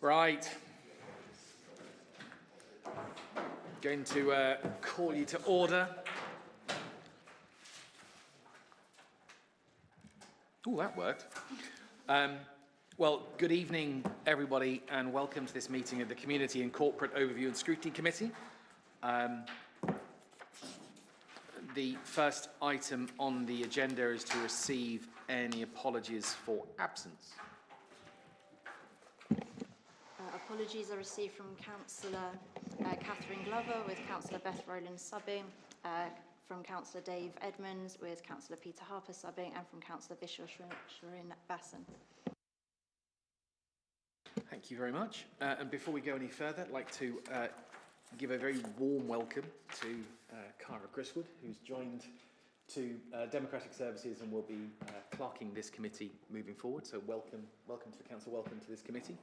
Right. Going to call you to order. Oh, that worked. Well, good evening, everybody, and welcome to this meeting of the Community and Corporate Overview and Scrutiny Committee. The first item on the agenda is to receive any apologies for absence. Apologies are received from Councillor Catherine Glover with Councillor Beth Rowland subbing, from Councillor Dave Edmonds with Councillor Peter Harper subbing, and from Councillor Vishal Shirin Basson. Thank you very much. And before we go any further, I'd like to give a very warm welcome to Cara Griswood, who's joined to Democratic Services and will be clerking this committee moving forward. So welcome to the council, welcome to this committee.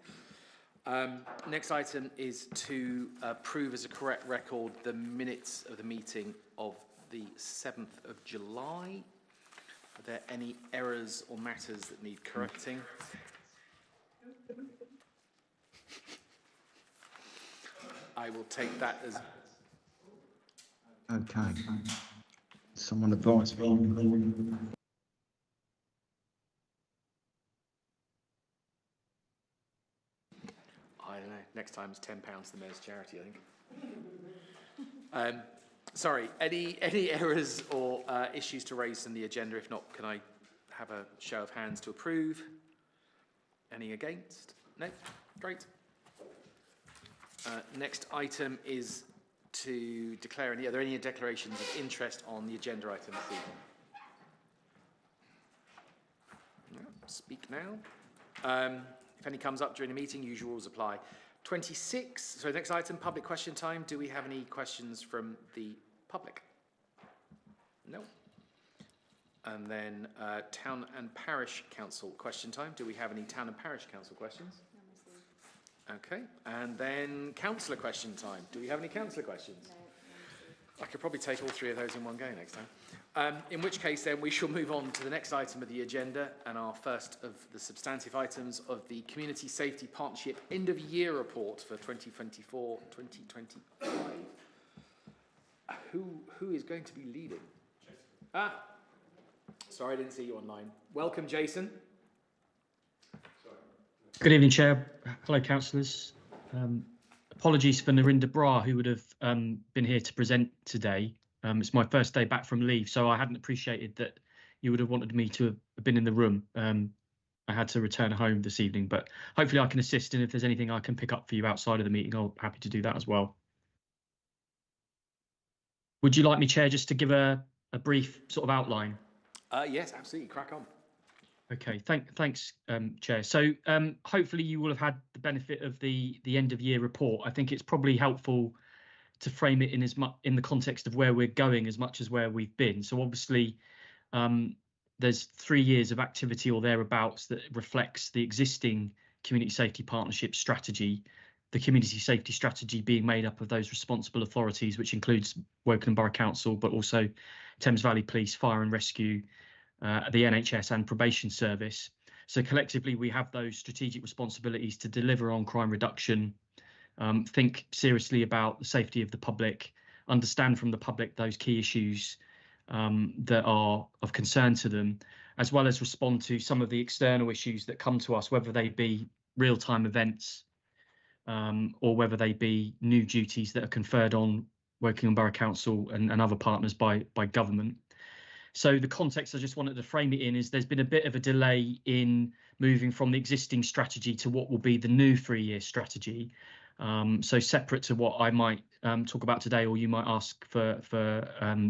Next item is to approve as a correct record the minutes of the meeting of the 7th of July. Are there any errors or matters that need correcting? I will take that as... Okay. Someone advise me. I don't know. Next time it's £10 to the Mayor's Charity, I think. Sorry, any errors or issues to raise in the agenda? If not, can I have a show of hands to approve? Any against? No? Great. Next item is to declare are there any declarations of interest on the agenda item this evening? No, speak now. If any comes up during the meeting, usual rules apply. 26, so next item, public question time. Do we have any questions from the public? No. And then Town and Parish Council question time. Do we have any Town and Parish Council questions? Okay. And then Councillor question time. Do we have any Councillor questions? No. I could probably take all three of those in one go next time. In which case, then, we shall move on to the next item of the agenda and our first of the substantive items of the Community Safety Partnership End-of-Year Report for 2024-2025. Who is going to be leading? Jason. Sorry, I didn't see you online. Welcome, Jason. Good evening, Chair. Hello, councillors. Apologies for Narinda Brar, who would have been here to present today. It's my first day back from leave, so I hadn't appreciated that you would have wanted me to have been in the room. I had to return home this evening, but hopefully I can assist, and if there's anything I can pick up for you outside of the meeting, I'll be happy to do that as well. Would you like me, Chair, just to give a brief sort of outline? Yes, absolutely. Crack on. Okay, thanks, Chair. So hopefully you will have had the benefit of the end of year report. I think it's probably helpful to frame it in the context of where we're going as much as where we've been. So obviously there's 3 years of activity or thereabouts that reflects the existing community safety partnership strategy, the community safety strategy being made up of those responsible authorities, which includes Wokingham Borough Council, but also Thames Valley Police, Fire and Rescue, the NHS and Probation Service. So collectively, we have those strategic responsibilities to deliver on crime reduction, think seriously about the safety of the public, understand from the public those key issues that are of concern to them, as well as respond to some of the external issues that come to us, whether they be real-time events or whether they be new duties that are conferred on Wokingham Borough Council and other partners by government. So the context I just wanted to frame it in is there's been a bit of a delay in moving from the existing strategy to what will be the new 3-year strategy. So separate to what I might talk about today, or you might ask for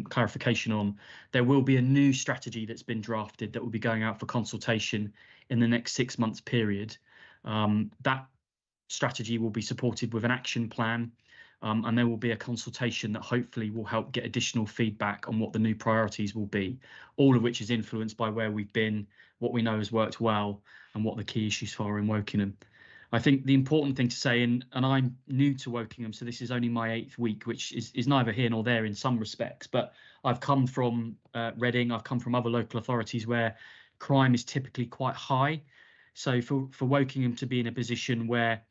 clarification on, there will be a new strategy that's been drafted that will be going out for consultation in the next 6 months period. That strategy will be supported with an action plan, and there will be a consultation that hopefully will help get additional feedback on what the new priorities will be, all of which is influenced by where we've been, what we know has worked well, and what the key issues are in Wokingham. I think the important thing to say, and I'm new to Wokingham, so this is only my 8th week, which is neither here nor there in some respects, but I've come from Reading, I've come from other local authorities where crime is typically quite high. So for Wokingham to be in a position where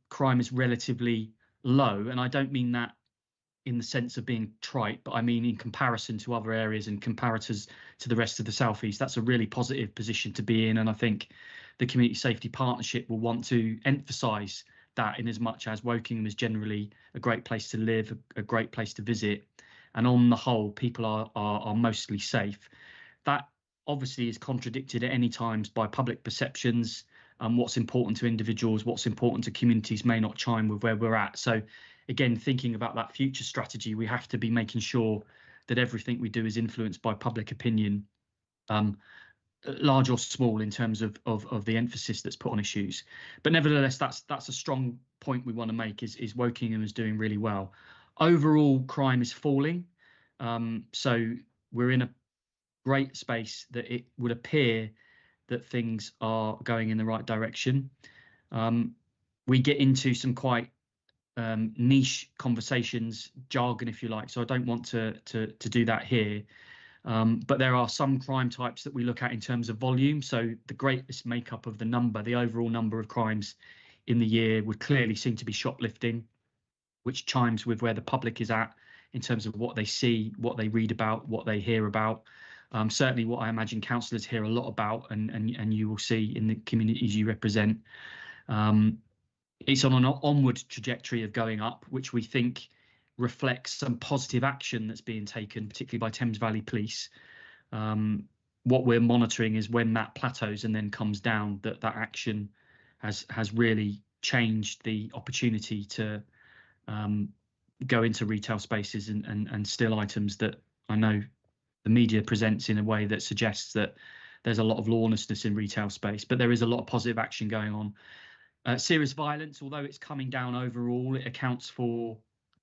crime is relatively low. And I don't mean that in the sense of being trite, but I mean in comparison to other areas and comparators to the rest of the South East. That's a really positive position to be in. And I think the Community Safety Partnership will want to emphasise that, in as much as Wokingham is generally a great place to live, a great place to visit. And on the whole, people are mostly safe. That obviously is contradicted at any times by public perceptions. What's important to individuals, what's important to communities may not chime with where we're at. So again, thinking about that future strategy, we have to be making sure that everything we do is influenced by public opinion, large or small, in terms of the emphasis that's put on issues. But nevertheless, that's a strong point we want to make, is Wokingham is doing really well. Overall, crime is falling. So we're in a great space that it would appear that things are going in the right direction. We get into some quite niche conversations, jargon, if you like, so I don't want to do that here. But there are some crime types that we look at in terms of volume. So the greatest makeup of the number, the overall number of crimes in the year, would clearly seem to be shoplifting, which chimes with where the public is at in terms of what they see, what they read about, what they hear about. Certainly what I imagine councillors hear a lot about, and you will see in the communities you represent. It's on an onward trajectory of going up, which we think reflects some positive action that's being taken, particularly by Thames Valley Police. What we're monitoring is when that plateaus and then comes down, that action has really changed the opportunity to go into retail spaces and steal items that I know the media presents in a way that suggests that there's a lot of lawlessness in retail space, but there is a lot of positive action going on. Serious violence, although it's coming down overall, it accounts for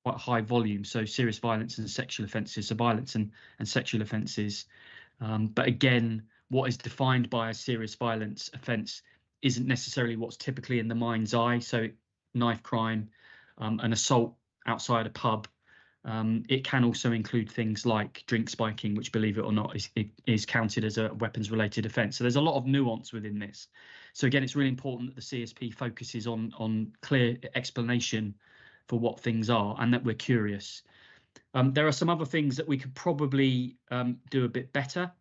quite high volume. So serious violence and sexual offences, so violence and sexual offences. But again, what is defined by a serious violence offence isn't necessarily what's typically in the mind's eye. So knife crime, an assault outside a pub. It can also include things like drink spiking, which, believe it or not, is counted as a weapons-related offence. So there's a lot of nuance within this. So again, it's really important that the CSP focuses on clear explanation for what things are, and that we're curious. There are some other things that we could probably do a bit better.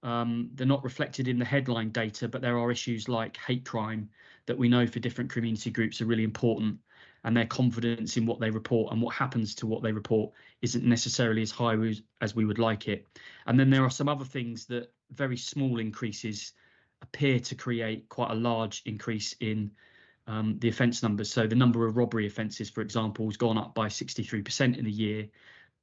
They're not reflected in the headline data, but there are issues like hate crime that we know for different community groups are really important, and their confidence in what they report and what happens to what they report isn't necessarily as high as we would like it. And then there are some other things that very small increases appear to create quite a large increase in the offence numbers. So the number of robbery offences, for example, has gone up by 63% in a year,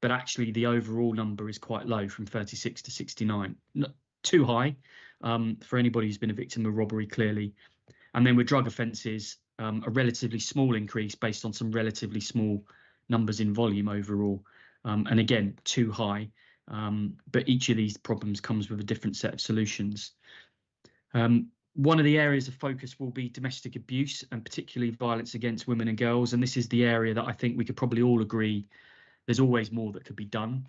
but actually the overall number is quite low, from 36 to 69. Not too high for anybody who's been a victim of robbery, clearly. And then with drug offences, a relatively small increase based on some relatively small numbers in volume overall. And again, too high. But each of these problems comes with a different set of solutions. One of the areas of focus will be domestic abuse, and particularly violence against women and girls. And this is the area that I think we could probably all agree there's always more that could be done.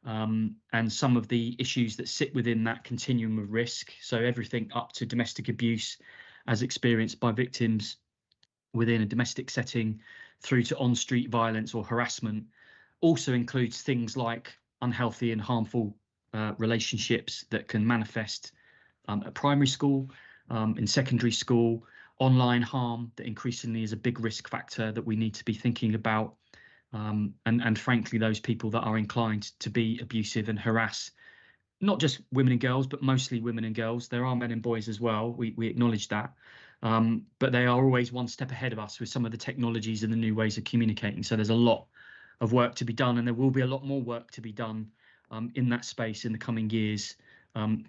And some of the issues that sit within that continuum of risk, so everything up to domestic abuse as experienced by victims within a domestic setting, through to on-street violence or harassment, also includes things like unhealthy and harmful relationships that can manifest at primary school, in secondary school, online harm that increasingly is a big risk factor that we need to be thinking about, and frankly, those people that are inclined to be abusive and harass not just women and girls, but mostly women and girls. There are men and boys as well. We acknowledge that. But they are always one step ahead of us with some of the technologies and the new ways of communicating. So there's a lot of work to be done, and there will be a lot more work to be done in that space in the coming years,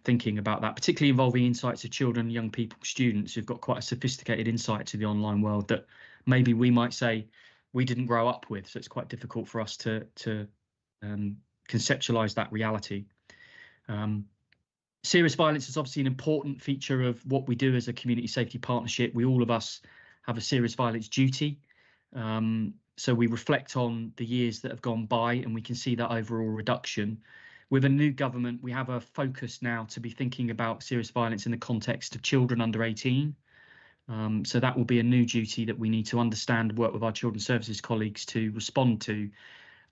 thinking about that, particularly involving insights of children, young people, students who've got quite a sophisticated insight to the online world that maybe we might say we didn't grow up with. So it's quite difficult for us to conceptualize that reality. Serious violence is obviously an important feature of what we do as a community safety partnership. All of us have a serious violence duty. So we reflect on the years that have gone by, and we can see that overall reduction. With a new government, we have a focus now to be thinking about serious violence in the context of children under 18. So that will be a new duty that we need to understand, work with our children's services colleagues to respond to.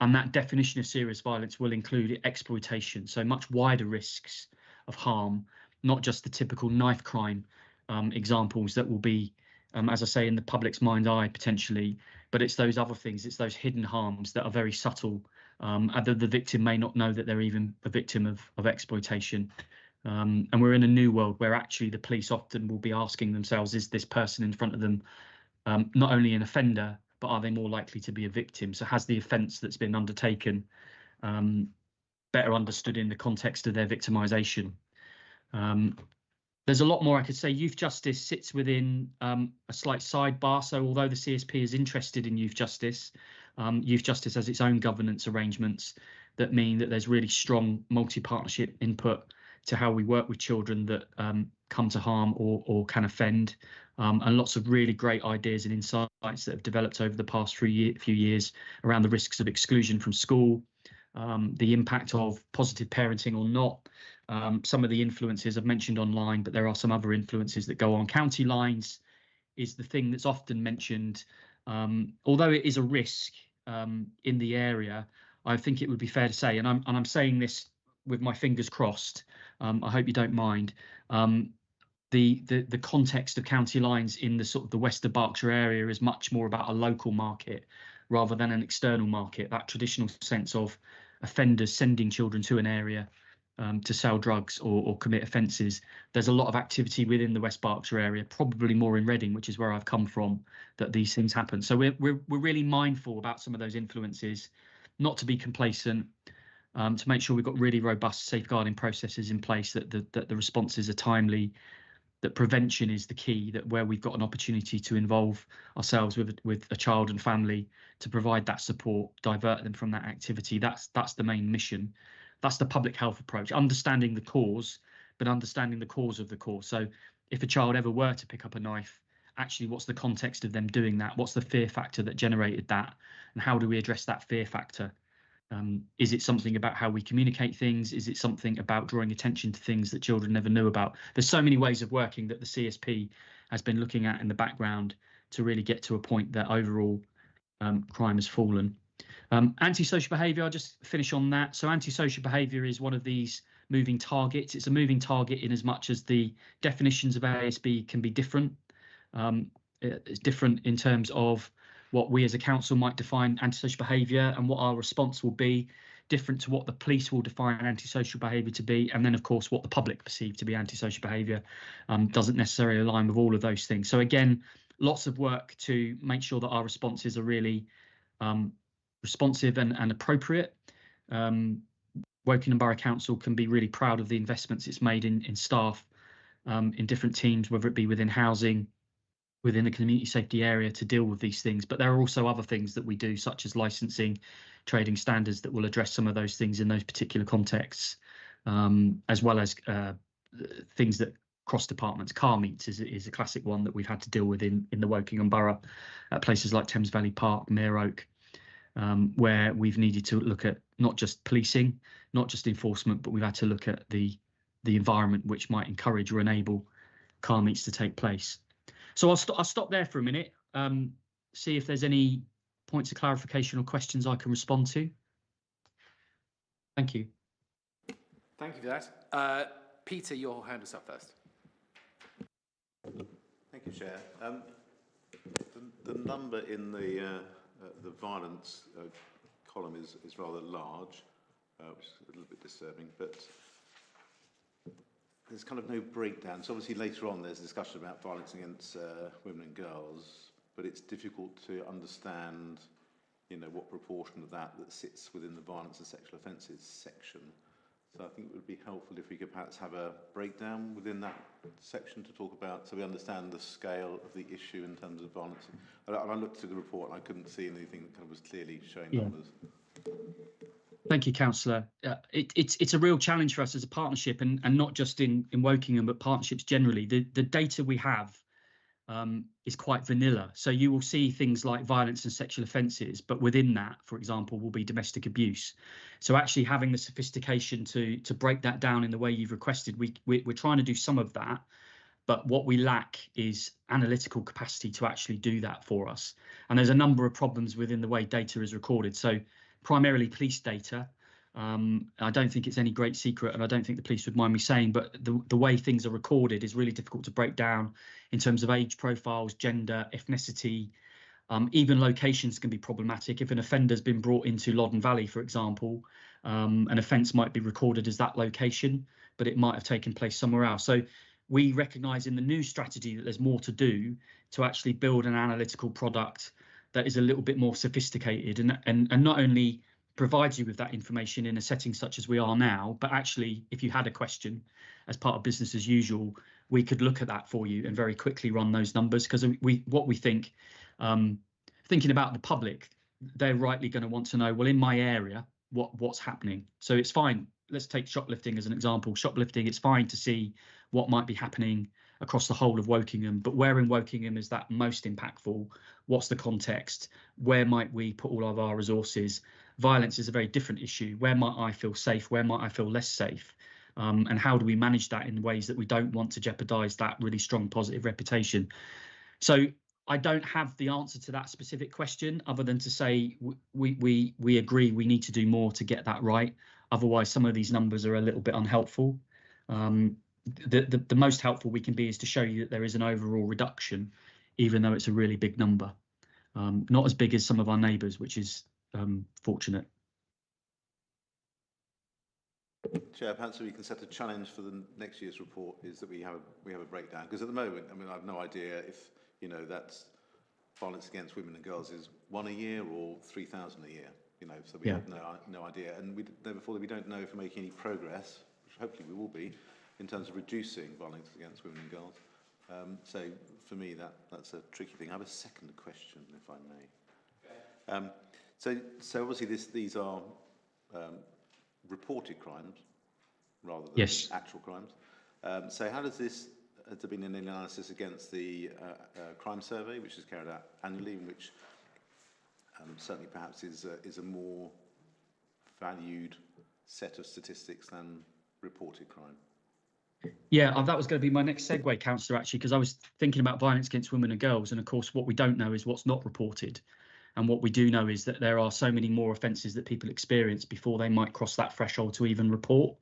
And that definition of serious violence will include exploitation, so much wider risks of harm, not just the typical knife crime examples that will be, as I say, in the public's mind's eye potentially, but it's those other things, it's those hidden harms that are very subtle, and the victim may not know that they're even a victim of exploitation. And we're in a new world where actually the police often will be asking themselves, is this person in front of them not only an offender, but are they more likely to be a victim? So has the offence that's been undertaken better understood in the context of their victimisation? There's a lot more I could say. Youth justice sits within a slight sidebar. So although the CSP is interested in youth justice has its own governance arrangements that mean that there's really strong multi-partnership input to how we work with children that come to harm or can offend, and lots of really great ideas and insights that have developed over the past few years around the risks of exclusion from school, the impact of positive parenting or not, some of the influences I've mentioned online, but there are some other influences that go on. County lines is the thing that's often mentioned. Although it is a risk in the area, I think it would be fair to say, and I'm saying this with my fingers crossed, I hope you don't mind, the context of county lines in the sort of the West of Berkshire area is much more about a local market rather than an external market, that traditional sense of offenders sending children to an area to sell drugs or commit offences. There's a lot of activity within the West Berkshire area, probably more in Reading, which is where I've come from, that these things happen. So we're really mindful about some of those influences, not to be complacent, to make sure we've got really robust safeguarding processes in place, that the responses are timely, that prevention is the key, that where we've got an opportunity to involve ourselves with a child and family to provide that support, divert them from that activity. That's the main mission. That's the public health approach, understanding the cause, but understanding the cause of the cause. So if a child ever were to pick up a knife, actually, what's the context of them doing that? What's the fear factor that generated that? And how do we address that fear factor? Is it something about how we communicate things? Is it something about drawing attention to things that children never knew about? There's so many ways of working that the CSP has been looking at in the background to really get to a point that overall crime has fallen. Antisocial behaviour, I'll just finish on that. So antisocial behaviour is one of these moving targets. It's a moving target in as much as the definitions of ASB can be different. It's different in terms of what we as a council might define antisocial behaviour and what our response will be, different to what the police will define antisocial behaviour to be, and then of course what the public perceive to be antisocial behaviour doesn't necessarily align with all of those things. So again, lots of work to make sure that our responses are really responsive and appropriate. Woking Borough Council can be really proud of the investments it's made in staff in different teams, whether it be within housing, within the community safety area, to deal with these things. But there are also other things that we do, such as licensing, trading standards, that will address some of those things in those particular contexts, as well as things that cross departments. Car meets is a classic one that we've had to deal with in the Woking Borough at places like Thames Valley Park, Mere Oak, where we've needed to look at not just policing, not just enforcement, but we've had to look at the environment which might encourage or enable car meets to take place. So I'll stop there for a minute, see if there's any points of clarification or questions I can respond to. Thank you. Thank you for that. Peter, your hand is up first. Thank you, Chair. The number in the violence column is rather large, which is a little bit disturbing, but there's kind of no breakdown. So obviously later on there's a discussion about violence against women and girls, but it's difficult to understand, you know, what proportion of that sits within the violence and sexual offences section. So I think it would be helpful if we could perhaps have a breakdown within that section to talk about, so we understand the scale of the issue in terms of violence. I looked through the report and I couldn't see anything that kind of was clearly showing numbers. Thank you, Councillor. It's a real challenge for us as a partnership, and not just in Wokingham, but partnerships generally. The data we have is quite vanilla. So you will see things like violence and sexual offences, but within that, for example, will be domestic abuse. So actually having the sophistication to break that down in the way you've requested, we're trying to do some of that. But what we lack is analytical capacity to actually do that for us. And there's a number of problems within the way data is recorded. So primarily police data. I don't think it's any great secret, and I don't think the police would mind me saying, but the way things are recorded is really difficult to break down in terms of age profiles, gender, ethnicity. Even locations can be problematic. If an offender's been brought into Loddon Valley, for example, an offence might be recorded as that location, but it might have taken place somewhere else. So we recognise in the new strategy that there's more to do to actually build an analytical product that is a little bit more sophisticated and not only provides you with that information in a setting such as we are now, but actually, if you had a question as part of business as usual, we could look at that for you and very quickly run those numbers, because what we think, thinking about the public, they're rightly going to want to know, well, in my area, what's happening. So it's fine. Let's take shoplifting as an example. Shoplifting, it's fine to see what might be happening across the whole of Wokingham, but where in Wokingham is that most impactful? What's the context? Where might we put all of our resources? Violence is a very different issue. Where might I feel safe? Where might I feel less safe? And how do we manage that in ways that we don't want to jeopardise that really strong positive reputation? So I don't have the answer to that specific question, other than to say we agree we need to do more to get that right. Otherwise, some of these numbers are a little bit unhelpful. The most helpful we can be is to show you that there is an overall reduction, even though it's a really big number. Not as big as some of our neighbours, which is fortunate. Chair, perhaps we can set a challenge for the next year's report, is that we have a breakdown, because at the moment, I mean, I have no idea if, you know, that's violence against women and girls is 1 a year or 3,000 a year, you know, so we have no idea. And we don't know if we're making any progress, which hopefully we will be, in terms of reducing violence against women and girls. So for me, that's a tricky thing. I have a second question, if I may. So obviously these are reported crimes rather than actual crimes. So how does this, has there been any analysis against the crime survey, which is carried out annually, in which certainly perhaps is a more valued set of statistics than reported crime? Yeah, that was going to be my next segue, Councillor, actually, because I was thinking about violence against women and girls. And of course, what we don't know is what's not reported. And what we do know is that there are so many more offences that people experience before they might cross that threshold to even report.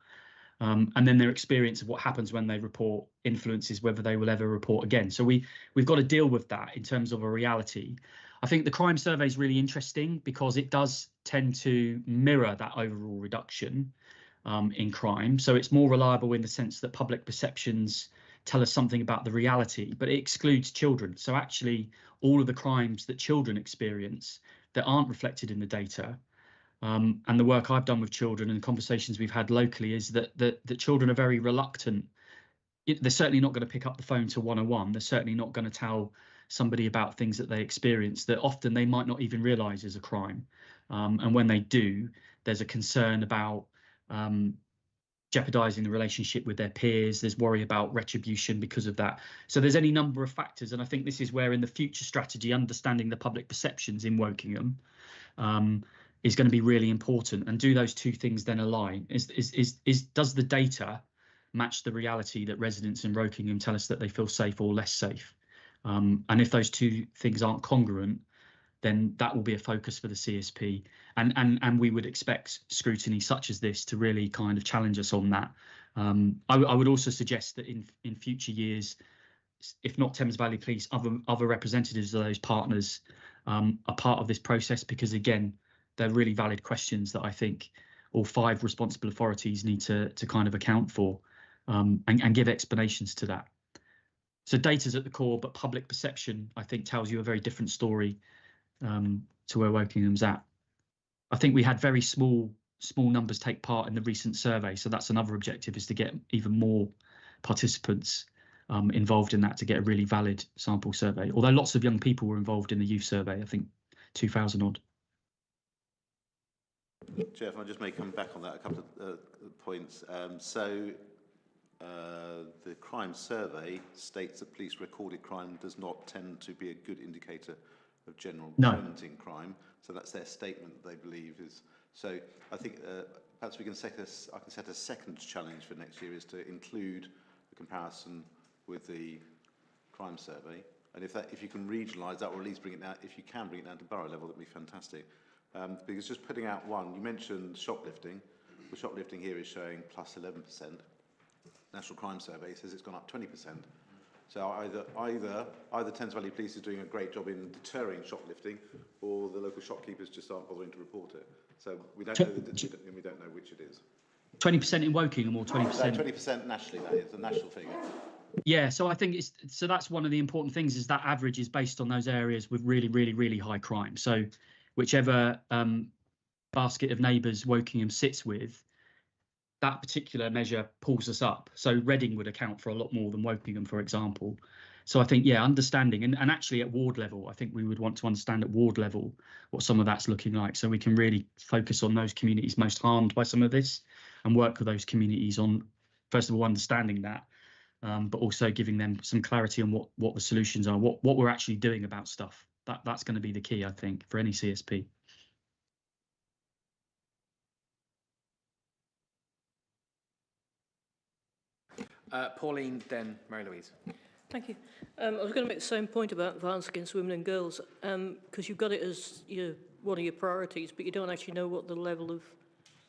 And then their experience of what happens when they report influences whether they will ever report again. So we've got to deal with that in terms of a reality. I think the crime survey is really interesting because it does tend to mirror that overall reduction in crime. So it's more reliable in the sense that public perceptions tell us something about the reality, but it excludes children. So actually, all of the crimes that children experience that aren't reflected in the data, and the work I've done with children and conversations we've had locally, is that children are very reluctant. They're certainly not going to pick up the phone to 101. They're certainly not going to tell somebody about things that they experience that often they might not even realise is a crime. And when they do, there's a concern about jeopardising the relationship with their peers. There's worry about retribution because of that. So there's any number of factors, and I think this is where in the future strategy, understanding the public perceptions in Wokingham is going to be really important. And do those two things then align? Does the data match the reality that residents in Wokingham tell us that they feel safe or less safe? And if those two things aren't congruent, then that will be a focus for the CSP. And we would expect scrutiny such as this to really kind of challenge us on that. I would also suggest that in future years, if not Thames Valley Police, other representatives of those partners are part of this process, because again, they're really valid questions that I think all 5 responsible authorities need to kind of account for and give explanations to that. So data's at the core, but public perception, I think, tells you a very different story to where Wokingham's at. I think we had very small numbers take part in the recent survey, so that's another objective, is to get even more participants involved in that to get a really valid sample survey. Although lots of young people were involved in the youth survey, I think 2,000 odd. Chair, if I just may come back on that, a couple of points. The crime survey states that police recorded crime does not tend to be a good indicator of general trends in crime. So that's their statement, they believe is. So I think perhaps I can set a second challenge for next year, is to include a comparison with the crime survey. And if you can regionalise that, or at least bring it down, if you can bring it down to borough level, that'd be fantastic. Because just putting out one, you mentioned shoplifting. The shoplifting here is showing plus 11%. National Crime Survey says it's gone up 20%. So either Thames Valley Police is doing a great job in deterring shoplifting, or the local shopkeepers just aren't bothering to report it. So we don't know, we don't know which it is. 20% in Wokingham or 20%? 20% nationally, that is the national figure. Yeah, so I think that's one of the important things, is that average is based on those areas with really, really, really high crime. So whichever basket of neighbours Wokingham sits with, that particular measure pulls us up. So Reading would account for a lot more than Wokingham, for example. So I think, yeah, understanding, and actually at ward level, I think we would want to understand at ward level what some of that's looking like, so we can really focus on those communities most harmed by some of this and work with those communities on, first of all, understanding that, but also giving them some clarity on what the solutions are, what we're actually doing about stuff. That's going to be the key, I think, for any CSP. Pauline, then Mary-Louise. Thank you. I was going to make the same point about violence against women and girls, because you've got it as one of your priorities, but you don't actually know what the level of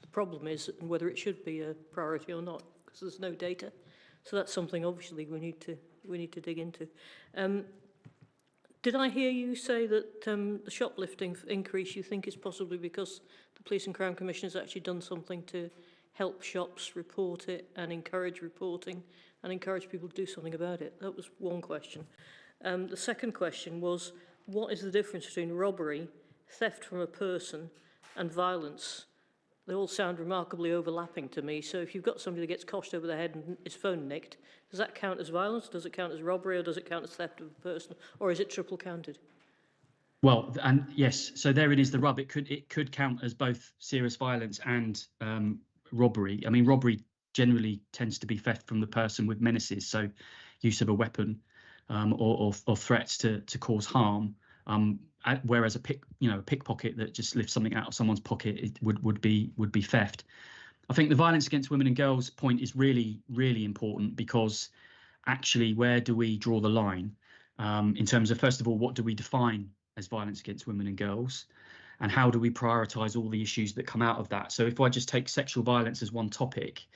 the problem is and whether it should be a priority or not, because there's no data. So that's something obviously we need to dig into. Did I hear you say that the shoplifting increase you think is possibly because the Police and Crime Commission has actually done something to help shops report it and encourage reporting and encourage people to do something about it? That was one question. The second question was, what is the difference between robbery, theft from a person, and violence? They all sound remarkably overlapping to me. So if you've got somebody that gets coshed over the head and his phone nicked, does that count as violence? Does it count as robbery, or does it count as theft of a person? Or is it triple counted? Well, and yes, so therein is the rub. It could count as both serious violence and robbery. I mean, robbery generally tends to be theft from the person with menaces, so use of a weapon or threats to cause harm. Whereas a pickpocket that just lifts something out of someone's pocket, it would be theft. I think the violence against women and girls point is really, really important, because actually, where do we draw the line in terms of, first of all, what do we define as violence against women and girls, and how do we prioritise all the issues that come out of that? So if I just take sexual violence as one topic,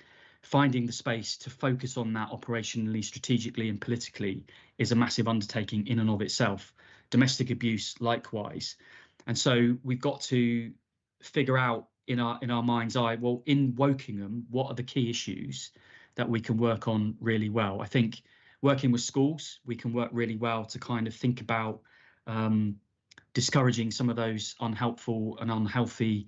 finding the space to focus on that operationally, strategically and politically is a massive undertaking in and of itself. Domestic abuse, likewise. And so we've got to figure out in our mind's eye, well, in Wokingham, what are the key issues that we can work on really well? I think working with schools, we can work really well to kind of think about discouraging some of those unhelpful and unhealthy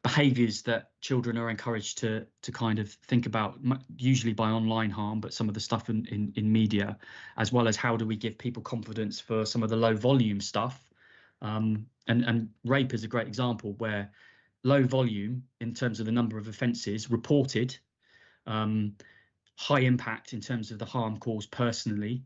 behaviours that children are encouraged to kind of think about, usually by online harm, but some of the stuff in media, as well as how do we give people confidence for some of the low volume stuff. And rape is a great example, where low volume in terms of the number of offences reported, high impact in terms of the harm caused personally,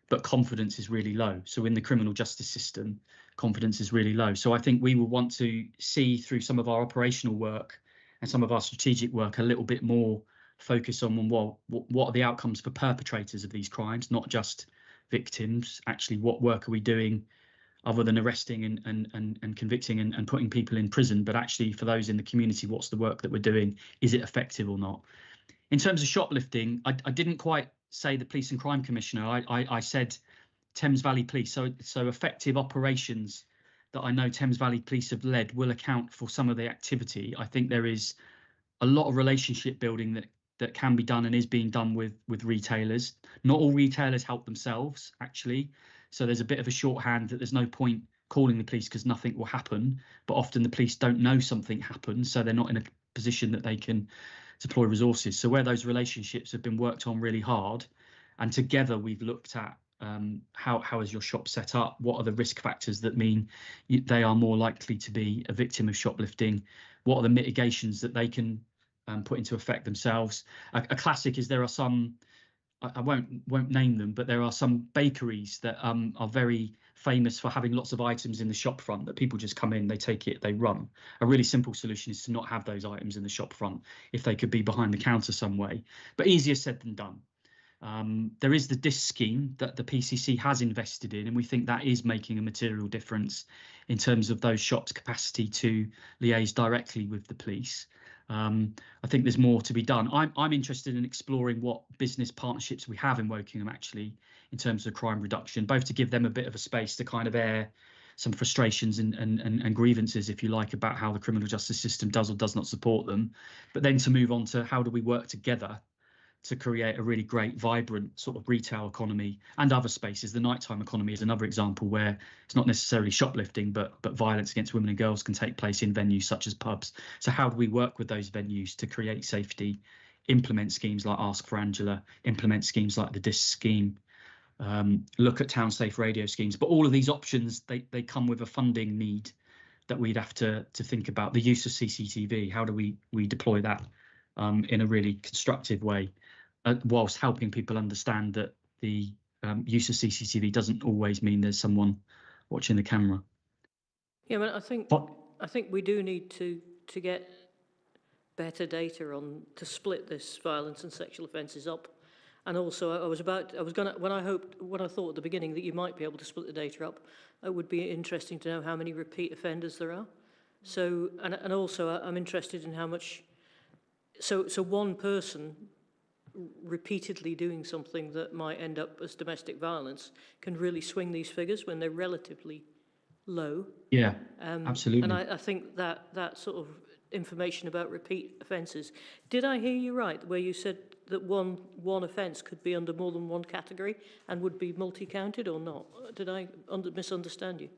but confidence is really low. So in the criminal justice system, confidence is really low. So I think we will want to see through some of our operational work and some of our strategic work a little bit more focus on, well, what are the outcomes for perpetrators of these crimes, not just victims. Actually, what work are we doing other than arresting and convicting and putting people in prison, but actually for those in the community, what's the work that we're doing? Is it effective or not? In terms of shoplifting, I didn't quite say the Police and Crime Commissioner. I said Thames Valley Police. So effective operations that I know Thames Valley Police have led will account for some of the activity. I think there is a lot of relationship building that can be done and is being done with retailers. Not all retailers help themselves, actually. So there's a bit of a shorthand that there's no point calling the police because nothing will happen. But often the police don't know something happened, so they're not in a position that they can deploy resources. So where those relationships have been worked on really hard, and together we've looked at how is your shop set up? What are the risk factors that mean they are more likely to be a victim of shoplifting? What are the mitigations that they can put into effect themselves? A classic is there are some, I won't name them, but there are some bakeries that are very famous for having lots of items in the shop front that people just come in, they take it, they run. A really simple solution is to not have those items in the shop front if they could be behind the counter some way, but easier said than done. There is the DIS scheme that the PCC has invested in, and we think that is making a material difference in terms of those shops' capacity to liaise directly with the police. I think there's more to be done. I'm interested in exploring what business partnerships we have in Wokingham actually in terms of crime reduction, both to give them a bit of a space to kind of air some frustrations and grievances, if you like, about how the criminal justice system does or does not support them, but then to move on to how do we work together to create a really great, vibrant sort of retail economy and other spaces. The nighttime economy is another example where it's not necessarily shoplifting, but violence against women and girls can take place in venues such as pubs. So how do we work with those venues to create safety, implement schemes like Ask for Angela, implement schemes like the DIS scheme, look at town safe radio schemes? But all of these options, they come with a funding need that we'd have to think about. The use of CCTV, how do we deploy that in a really constructive way, whilst helping people understand that the use of CCTV doesn't always mean there's someone watching the camera. Yeah, I think we do need to get better data on to split this violence and sexual offences up. And also, when I thought at the beginning that you might be able to split the data up, it would be interesting to know how many repeat offenders there are. So, and also, I'm interested in how much. So one person repeatedly doing something that might end up as domestic violence can really swing these figures when they're relatively low. Yeah, absolutely. And I think that sort of information about repeat offences. Did I hear you right, where you said that one offence could be under more than one category and would be multi-counted or not? Did I misunderstand you?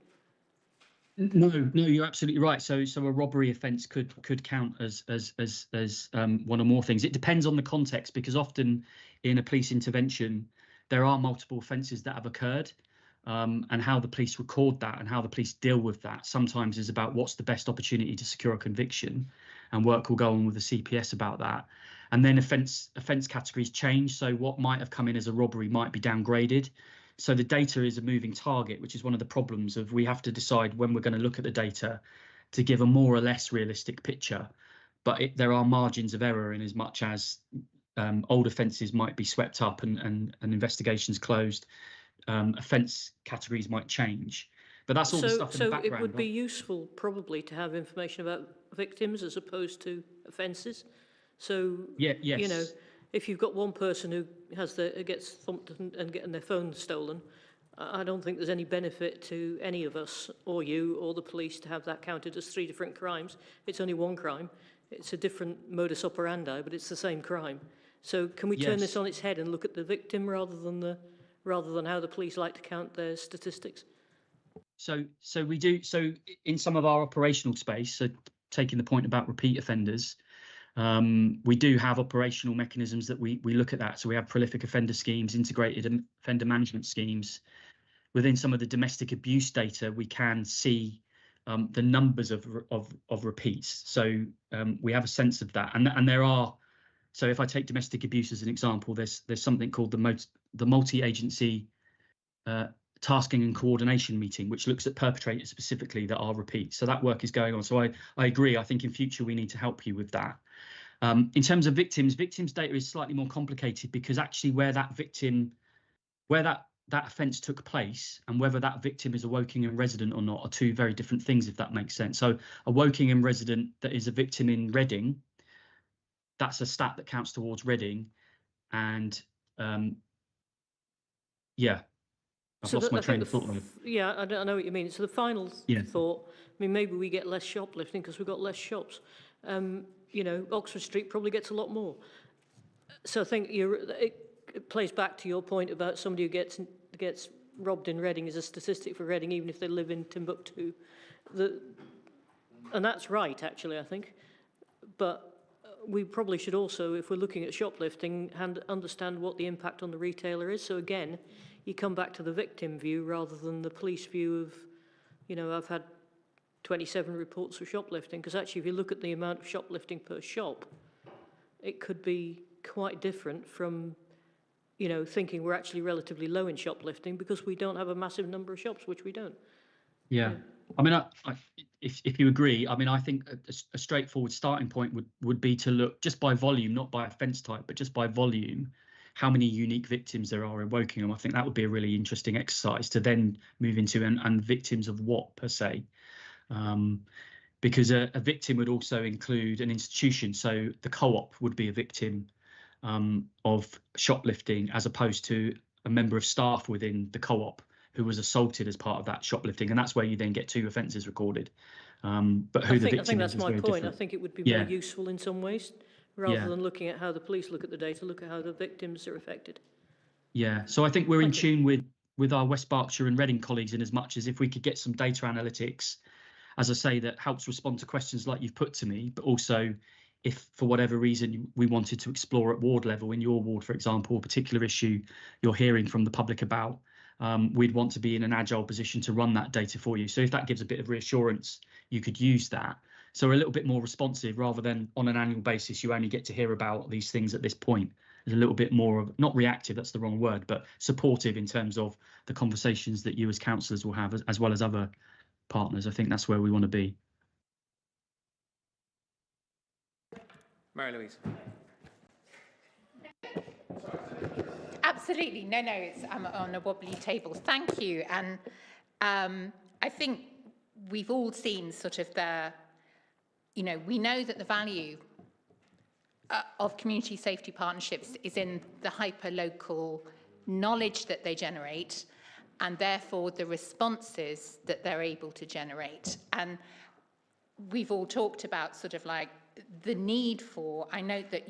No, you're absolutely right. So a robbery offence could count as one or more things. It depends on the context, because often in a police intervention there are multiple offences that have occurred, and how the police record that and how the police deal with that sometimes is about what's the best opportunity to secure a conviction, and work will go on with the CPS about that. And then offence categories change. So what might have come in as a robbery might be downgraded. So the data is a moving target, which is one of the problems of we have to decide when we're going to look at the data to give a more or less realistic picture. But there are margins of error in as much as old offences might be swept up and investigations closed. Offence categories might change. But that's all the stuff in the background. So it would be useful probably to have information about victims as opposed to offences. So, yes. You know, if you've got one person who gets thumped and getting their phone stolen, I don't think there's any benefit to any of us or you or the police to have that counted as 3 different crimes. It's only one crime. It's a different modus operandi, but it's the same crime. So can we turn this on its head and look at the victim rather than how the police like to count their statistics? So we do. So in some of our operational space, so taking the point about repeat offenders, we do have operational mechanisms that we look at that. So we have prolific offender schemes, integrated offender management schemes. Within some of the domestic abuse data, we can see the numbers of repeats. So we have a sense of that, and there are. So if I take domestic abuse as an example, there's something called the multi-agency tasking and coordination meeting, which looks at perpetrators specifically that are repeats. So that work is going on. So I agree. I think in future we need to help you with that. In terms of victims data is slightly more complicated, because actually where that offence took place and whether that victim is a Wokingham resident or not are two very different things, if that makes sense. So a Wokingham resident that is a victim in Reading, that's a stat that counts towards Reading. And I've lost my train of thought. Yeah, I know what you mean. So the final thought, I mean, maybe we get less shoplifting because we've got less shops. You know, Oxford Street probably gets a lot more. So I think it plays back to your point about somebody who gets robbed in Reading is a statistic for Reading, even if they live in Timbuktu. And that's right, actually, I think. But we probably should also, if we're looking at shoplifting, understand what the impact on the retailer is. So again, you come back to the victim view rather than the police view of, you know, I've had 27 reports of shoplifting, because actually if you look at the amount of shoplifting per shop, it could be quite different from, you know, thinking we're actually relatively low in shoplifting because we don't have a massive number of shops, which we don't. Yeah. I mean, if you agree, I mean, I think a straightforward starting point would be to look just by volume, not by offence type, but just by volume. how many unique victims there are in Wokingham. I think that would be a really interesting exercise to then move into, and victims of what per se. Because a victim would also include an institution. So the co-op would be a victim of shoplifting, as opposed to a member of staff within the co-op who was assaulted as part of that shoplifting. And that's where you then get 2 offences recorded. But who the victim is very different. I think that's my point. I think it would be more useful in some ways, rather than looking at how the police look at the data, look at how the victims are affected. Yeah, so I think we're in tune with our West Berkshire and Reading colleagues, in as much as if we could get some data analytics, as I say, that helps respond to questions like you've put to me, but also if for whatever reason we wanted to explore at ward level, in your ward, for example, a particular issue you're hearing from the public about, we'd want to be in an agile position to run that data for you. So if that gives a bit of reassurance, you could use that. So we're a little bit more responsive, rather than on an annual basis, you only get to hear about these things at this point. There's a little bit more of, not reactive, that's the wrong word, but supportive in terms of the conversations that you as councillors will have, as well as other partners. I think that's where we want to be. Mary-Louise. Absolutely. No, it's on a wobbly table. Thank you. And I think we've all seen sort of we know that the value of community safety partnerships is in the hyper-local knowledge that they generate, and therefore the responses that they're able to generate. And we've all talked about sort of like the need for, I note that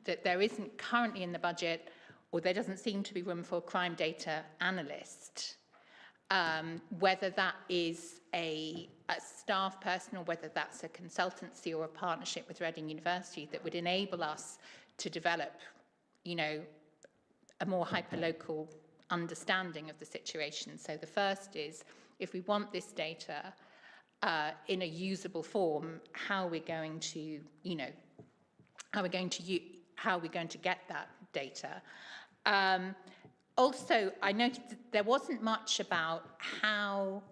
that there isn't currently in the budget, or there doesn't seem to be room for a crime data analyst, whether that is a staff person or whether that's a consultancy or a partnership with Reading University that would enable us to develop, a more hyper-local understanding of the situation. So the first is, if we want this data in a usable form, how are we going to, how are we going to get that data? Also, I noticed that there wasn't much about how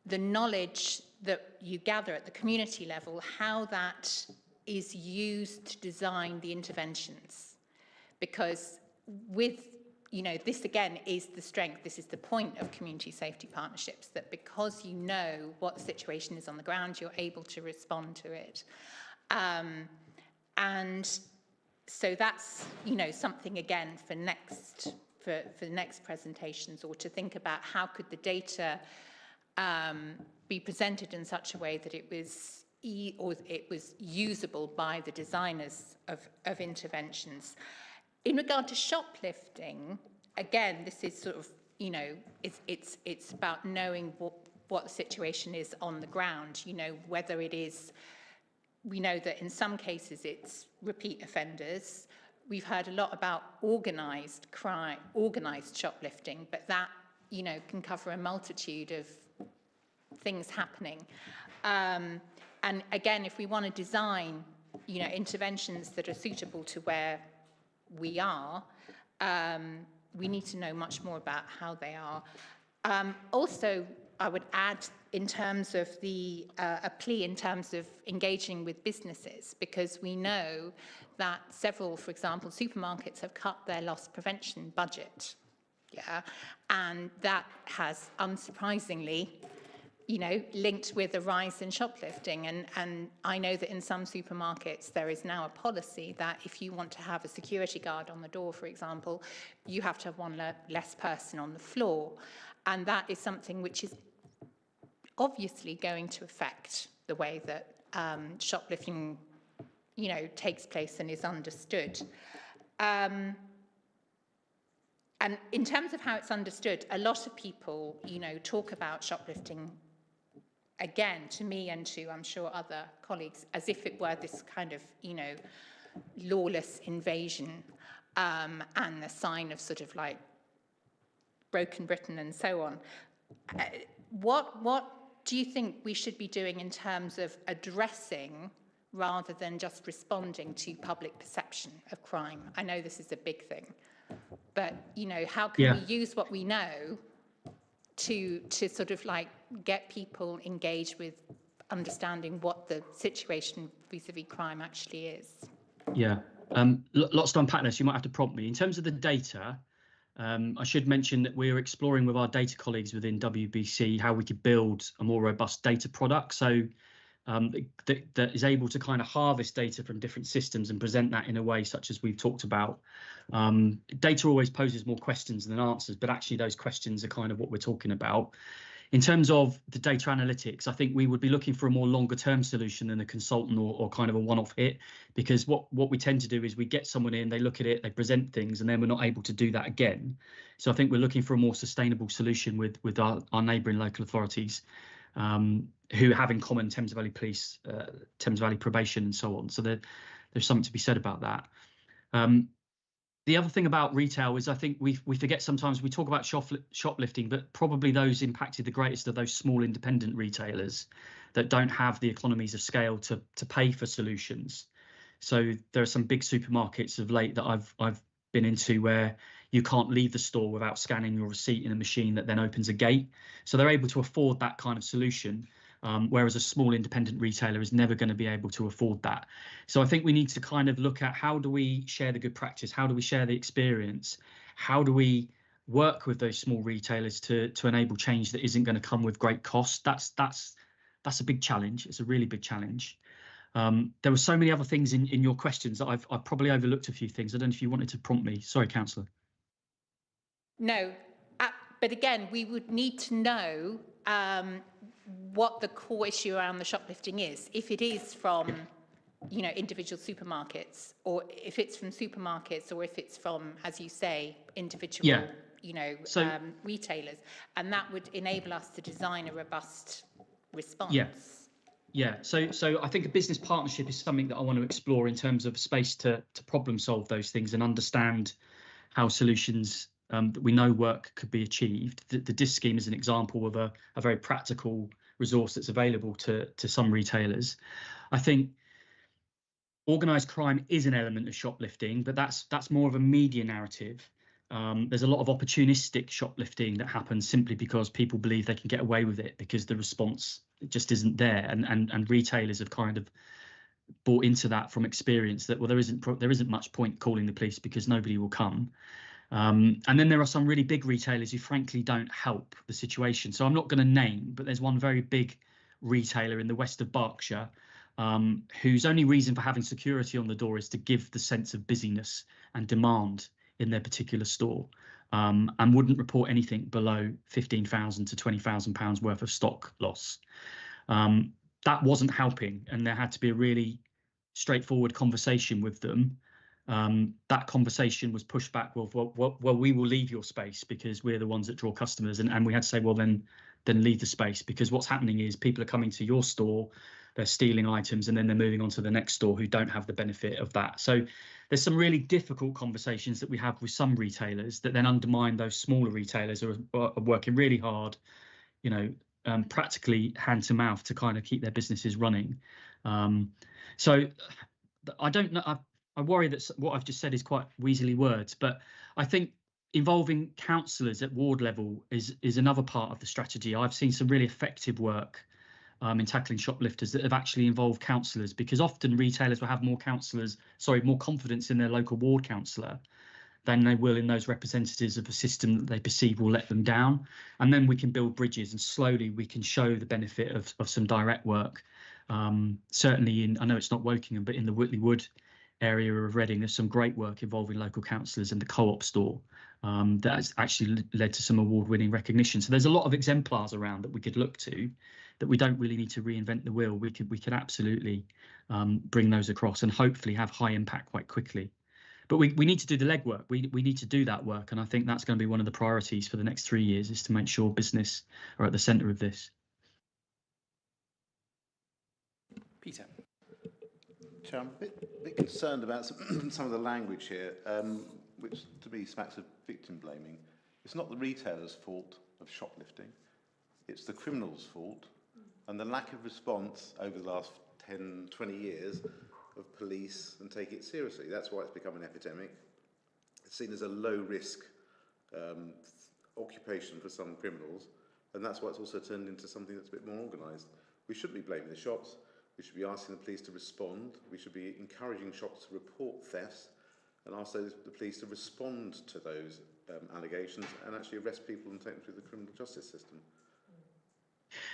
the knowledge that you gather at the community level, how that is used to design the interventions. Because with, this again is the strength, this is the point of community safety partnerships, that because you know what the situation is on the ground, you're able to respond to it. And so that's, something again for next presentations, or to think about how could the data be presented in such a way that it was usable by the designers of interventions. In regard to shoplifting, again, this is sort of, it's about knowing what the situation is on the ground, whether it is, we know that in some cases it's repeat offenders. We've heard a lot about organised crime, organised shoplifting, but that, can cover a multitude of things happening. And again, if we want to design, interventions that are suitable to where we are, we need to know much more about how they are. Also, I would add, in terms of a plea in terms of engaging with businesses, because we know that several, for example, supermarkets have cut their loss prevention budget. Yeah, and that has, unsurprisingly, linked with a rise in shoplifting. And I know that in some supermarkets, there is now a policy that if you want to have a security guard on the door, for example, you have to have one less person on the floor. And that is something which is obviously going to affect the way that shoplifting, takes place and is understood. And in terms of how it's understood, a lot of people, talk about shoplifting, again, to me and to, I'm sure, other colleagues, as if it were this kind of, lawless invasion and a sign of sort of like broken Britain and so on. What do you think we should be doing in terms of addressing, rather than just responding to public perception of crime? I know this is a big thing, but, how can we use what we know to sort of like get people engaged with understanding what the situation vis-a-vis crime actually is? Yeah, Lots to unpack there, so you might have to prompt me. In terms of the data, I should mention that we're exploring with our data colleagues within WBC how we could build a more robust data product. So that is able to kind of harvest data from different systems and present that in a way such as we've talked about. Data always poses more questions than answers, but actually those questions are kind of what we're talking about. In terms of the data analytics, I think we would be looking for a more longer term solution than a consultant or kind of a one-off hit, because what we tend to do is we get someone in, they look at it, they present things, and then we're not able to do that again. So I think we're looking for a more sustainable solution with our neighbouring local authorities who have in common Thames Valley Police, Thames Valley Probation and so on. So there's something to be said about that. The other thing about retail is I think we forget sometimes we talk about shoplifting, but probably those impacted the greatest are those small independent retailers that don't have the economies of scale to pay for solutions. So there are some big supermarkets of late that I've been into where you can't leave the store without scanning your receipt in a machine that then opens a gate. So they're able to afford that kind of solution. Whereas a small independent retailer is never going to be able to afford that. So I think we need to kind of look at how do we share the good practice? How do we share the experience? How do we work with those small retailers to enable change that isn't going to come with great cost? That's a big challenge. It's a really big challenge. There were so many other things in your questions that I've probably overlooked a few things. I don't know if you wanted to prompt me. Sorry, Councillor. No, but again, we would need to know what the core issue around the shoplifting is. If it is from, individual supermarkets, or if it's from supermarkets, or if it's from, as you say, individual, retailers, and that would enable us to design a robust response. Yeah. So I think a business partnership is something that I want to explore in terms of space to problem solve those things and understand how solutions that we know work could be achieved. The DIS scheme is an example of a very practical resource that's available to some retailers. I think organised crime is an element of shoplifting, but that's more of a media narrative. There's a lot of opportunistic shoplifting that happens simply because people believe they can get away with it because the response just isn't there, and retailers have kind of bought into that from experience that, well, there isn't much point calling the police because nobody will come. And then there are some really big retailers who frankly don't help the situation. So I'm not going to name, but there's one very big retailer in the west of Berkshire whose only reason for having security on the door is to give the sense of busyness and demand in their particular store, and wouldn't report anything below £15,000 to £20,000 worth of stock loss. That wasn't helping, and there had to be a really straightforward conversation with them. That conversation was pushed back. Well, we will leave your space because we're the ones that draw customers, and we had to say, well, then leave the space, because what's happening is people are coming to your store, they're stealing items, and then they're moving on to the next store who don't have the benefit of that. So there's some really difficult conversations that we have with some retailers that then undermine those smaller retailers who are working really hard, practically hand to mouth to kind of keep their businesses running. So I don't know. I worry that what I've just said is quite weaselly words, but I think involving councillors at ward level is another part of the strategy. I've seen some really effective work in tackling shoplifters that have actually involved councillors, because often retailers will have more confidence in their local ward councillor than they will in those representatives of a system that they perceive will let them down. And then we can build bridges, and slowly we can show the benefit of some direct work. Certainly I know it's not Wokingham, but in the Whitley Wood area of Reading, there's some great work involving local councillors and the co-op store that has actually led to some award-winning recognition. So there's a lot of exemplars around that we could look to, that we don't really need to reinvent the wheel. We could absolutely bring those across and hopefully have high impact quite quickly. But we need to do the legwork. We need to do that work, and I think that's going to be one of the priorities for the next 3 years, is to make sure business are at the centre of this. Peter. Chair, I'm a bit concerned about some of the language here, which to me smacks of victim blaming. It's not the retailer's fault of shoplifting, it's the criminal's fault, and the lack of response over the last 10, 20 years of police and take it seriously. That's why it's become an epidemic. It's seen as a low-risk occupation for some criminals, and that's why it's also turned into something that's a bit more organised. We shouldn't be blaming the shops. We should be asking the police to respond. We should be encouraging shops to report thefts and ask the police to respond to those allegations and actually arrest people and take them through the criminal justice system.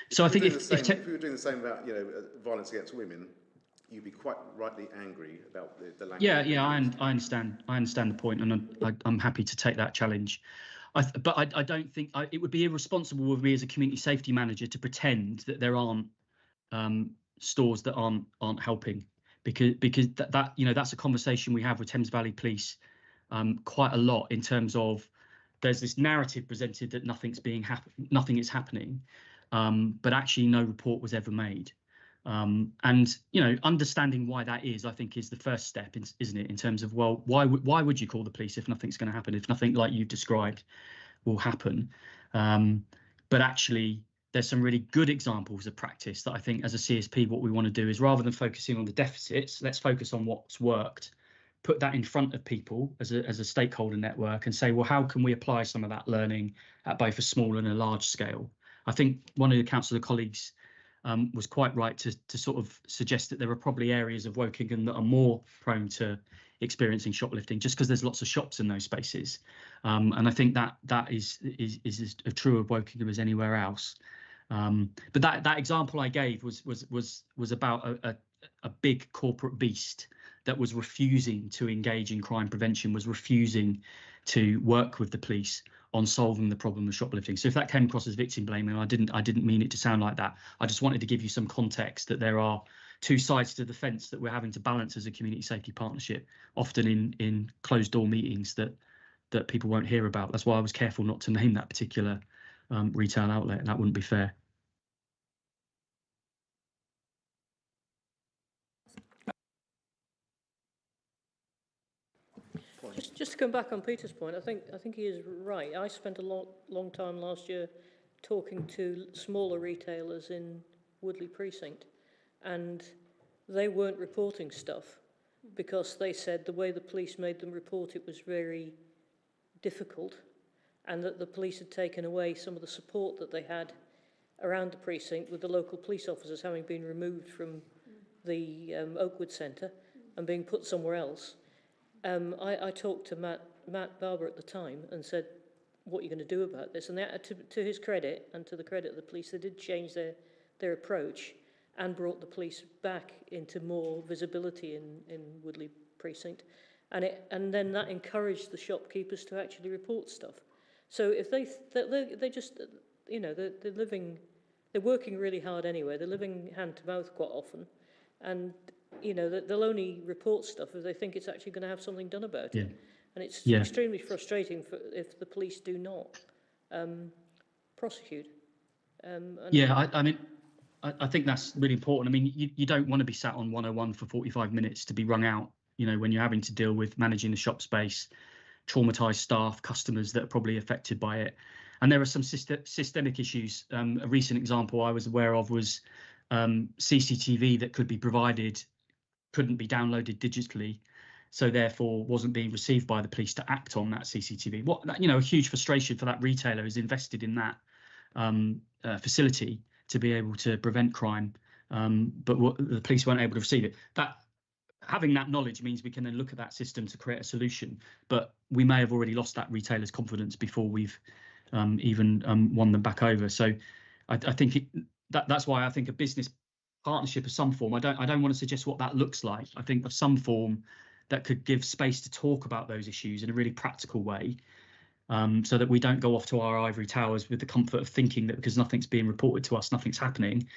So I think if we were doing the same about violence against women, you'd be quite rightly angry about the language. Yeah, I understand the point, and I'm happy to take that challenge. But I don't think it would be irresponsible of me as a community safety manager to pretend that there aren't stores that aren't helping, because that that's a conversation we have with Thames Valley Police quite a lot, in terms of there's this narrative presented that nothing is happening, but actually no report was ever made. And understanding why that is, I think, is the first step, isn't it, in terms of, well, why would you call the police if nothing's going to happen, if nothing like you've described will happen? But actually, there's some really good examples of practice that I think, as a CSP, what we want to do is, rather than focusing on the deficits, let's focus on what's worked, put that in front of people as a stakeholder network, and say, well, how can we apply some of that learning at both a small and a large scale? I think one of the councillor colleagues was quite right to sort of suggest that there are probably areas of Wokingham that are more prone to experiencing shoplifting, just because there's lots of shops in those spaces. And I think that is as true of Wokingham as anywhere else. But that example I gave was about a big corporate beast that was refusing to engage in crime prevention, was refusing to work with the police on solving the problem of shoplifting. So if that came across as victim blaming, I didn't mean it to sound like that. I just wanted to give you some context that there are two sides to the fence that we're having to balance as a community safety partnership, often in closed door meetings that people won't hear about. That's why I was careful not to name that particular retail outlet. That wouldn't be fair. Just to come back on Peter's point, I think he is right. I spent a long time last year talking to smaller retailers in Woodley Precinct, and they weren't reporting stuff because they said the way the police made them report it was very difficult, and that the police had taken away some of the support that they had around the precinct, with the local police officers having been removed from the Oakwood Centre and being put somewhere else. I talked to Matt Barber at the time and said, what are you going to do about this? And they, to his credit and to the credit of the police, they did change their approach and brought the police back into more visibility in Woodley Precinct. And then that encouraged the shopkeepers to actually report stuff. So if they just, they're working really hard anyway. They're living hand to mouth quite often. And they'll only report stuff if they think it's actually going to have something done about it. And it's extremely frustrating if the police do not prosecute. I think that's really important. I mean, you don't want to be sat on 101 for 45 minutes to be wrung out, when you're having to deal with managing the shop space, traumatised staff, customers that are probably affected by it. And there are some systemic issues. A recent example I was aware of was CCTV that could be provided couldn't be downloaded digitally, so therefore wasn't being received by the police to act on that CCTV. A huge frustration for that retailer who's invested in that facility to be able to prevent crime, but the police weren't able to receive it. Having that knowledge means we can then look at that system to create a solution, but we may have already lost that retailer's confidence before we've even won them back over. So I think that's why I think a business partnership of some form, I don't want to suggest what that looks like. I think of some form that could give space to talk about those issues in a really practical way, so that we don't go off to our ivory towers with the comfort of thinking that because nothing's being reported to us, nothing's happening.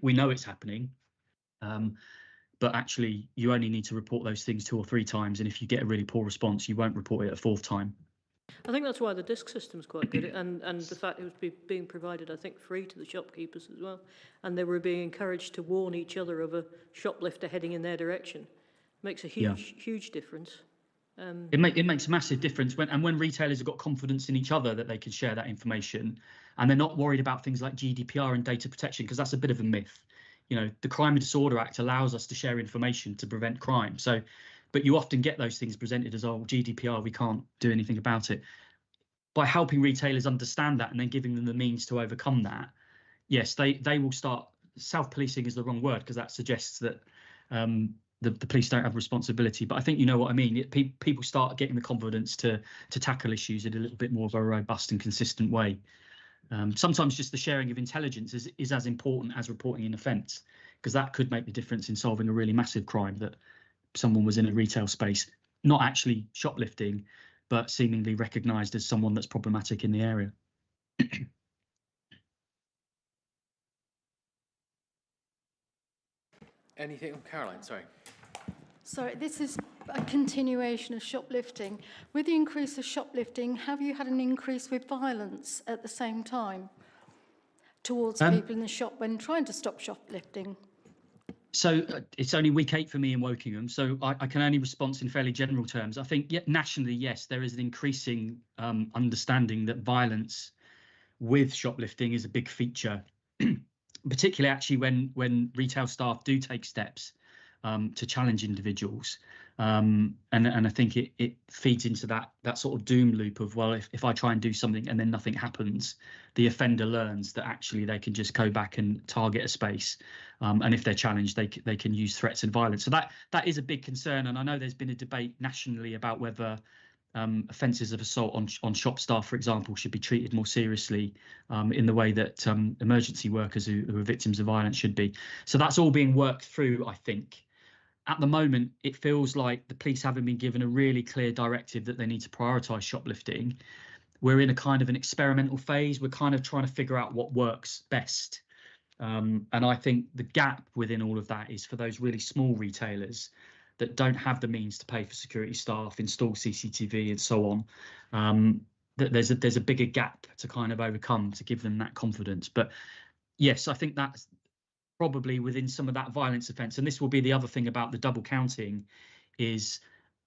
We know it's happening, but actually you only need to report those things 2 or 3 times, and if you get a really poor response, you won't report it a 4th time. I think that's why the disc system's quite good, and the fact it was being provided, I think, free to the shopkeepers as well, and they were being encouraged to warn each other of a shoplifter heading in their direction. Makes a huge difference. It makes a massive difference when retailers have got confidence in each other that they can share that information, and they're not worried about things like GDPR and data protection, because that's a bit of a myth. The Crime and Disorder Act allows us to share information to prevent crime. So, but you often get those things presented as, oh, GDPR, we can't do anything about it. By helping retailers understand that and then giving them the means to overcome that, yes, they will start self-policing is the wrong word because that suggests that the police don't have responsibility. But I think you know what I mean. People start getting the confidence to tackle issues in a little bit more of a robust and consistent way. Sometimes just the sharing of intelligence is as important as reporting an offence, because that could make the difference in solving a really massive crime that someone was in a retail space, not actually shoplifting, but seemingly recognised as someone that's problematic in the area. Anything? Oh, Caroline, sorry. Sorry, this is a continuation of shoplifting. With the increase of shoplifting, have you had an increase with violence at the same time towards people in the shop when trying to stop shoplifting? So it's only week 8 for me in Wokingham, so I can only respond in fairly general terms. I think nationally, yes, there is an increasing understanding that violence with shoplifting is a big feature, particularly actually when retail staff do take steps to challenge individuals. And I think it feeds into that sort of doom loop of, well, if I try and do something and then nothing happens, the offender learns that actually they can just go back and target a space. And if they're challenged, they can use threats and violence. So that is a big concern. And I know there's been a debate nationally about whether offences of assault on shop staff, for example, should be treated more seriously in the way that emergency workers who are victims of violence should be. So that's all being worked through, I think. At the moment, it feels like the police haven't been given a really clear directive that they need to prioritise shoplifting. We're in a kind of an experimental phase. We're kind of trying to figure out what works best. And I think the gap within all of that is for those really small retailers that don't have the means to pay for security staff, install CCTV and so on. That there's a bigger gap to kind of overcome to give them that confidence. But yes, I think that's probably within some of that violence offence. And this will be the other thing about the double counting, is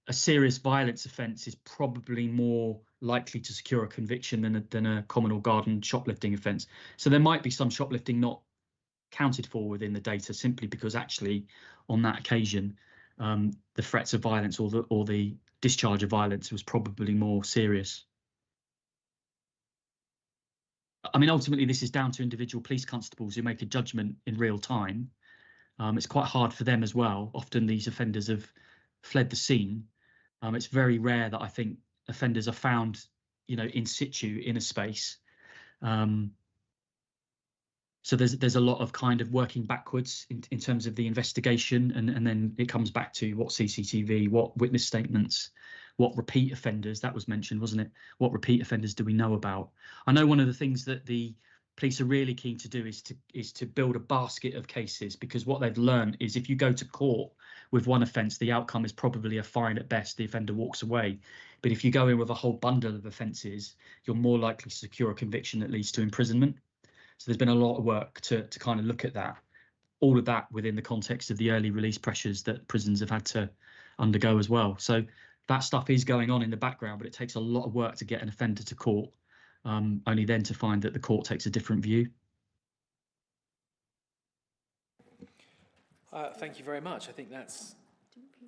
a serious violence offence is probably more likely to secure a conviction than a common or garden shoplifting offence. So there might be some shoplifting not counted for within the data simply because actually on that occasion the threats of violence or the discharge of violence was probably more serious. I mean, ultimately, this is down to individual police constables who make a judgment in real time. It's quite hard for them as well. Often these offenders have fled the scene. It's very rare that I think offenders are found, in situ in a space. So there's a lot of kind of working backwards in terms of the investigation, and then it comes back to what CCTV, what witness statements, what repeat offenders, that was mentioned, wasn't it? What repeat offenders do we know about? I know one of the things that the police are really keen to do is to build a basket of cases, because what they've learned is if you go to court with one offence, the outcome is probably a fine at best, the offender walks away. But if you go in with a whole bundle of offences, you're more likely to secure a conviction that leads to imprisonment. So there's been a lot of work to kind of look at that, all of that within the context of the early release pressures that prisons have had to undergo as well. So that stuff is going on in the background, but it takes a lot of work to get an offender to court, only then to find that the court takes a different view. Thank you very much. I think that's...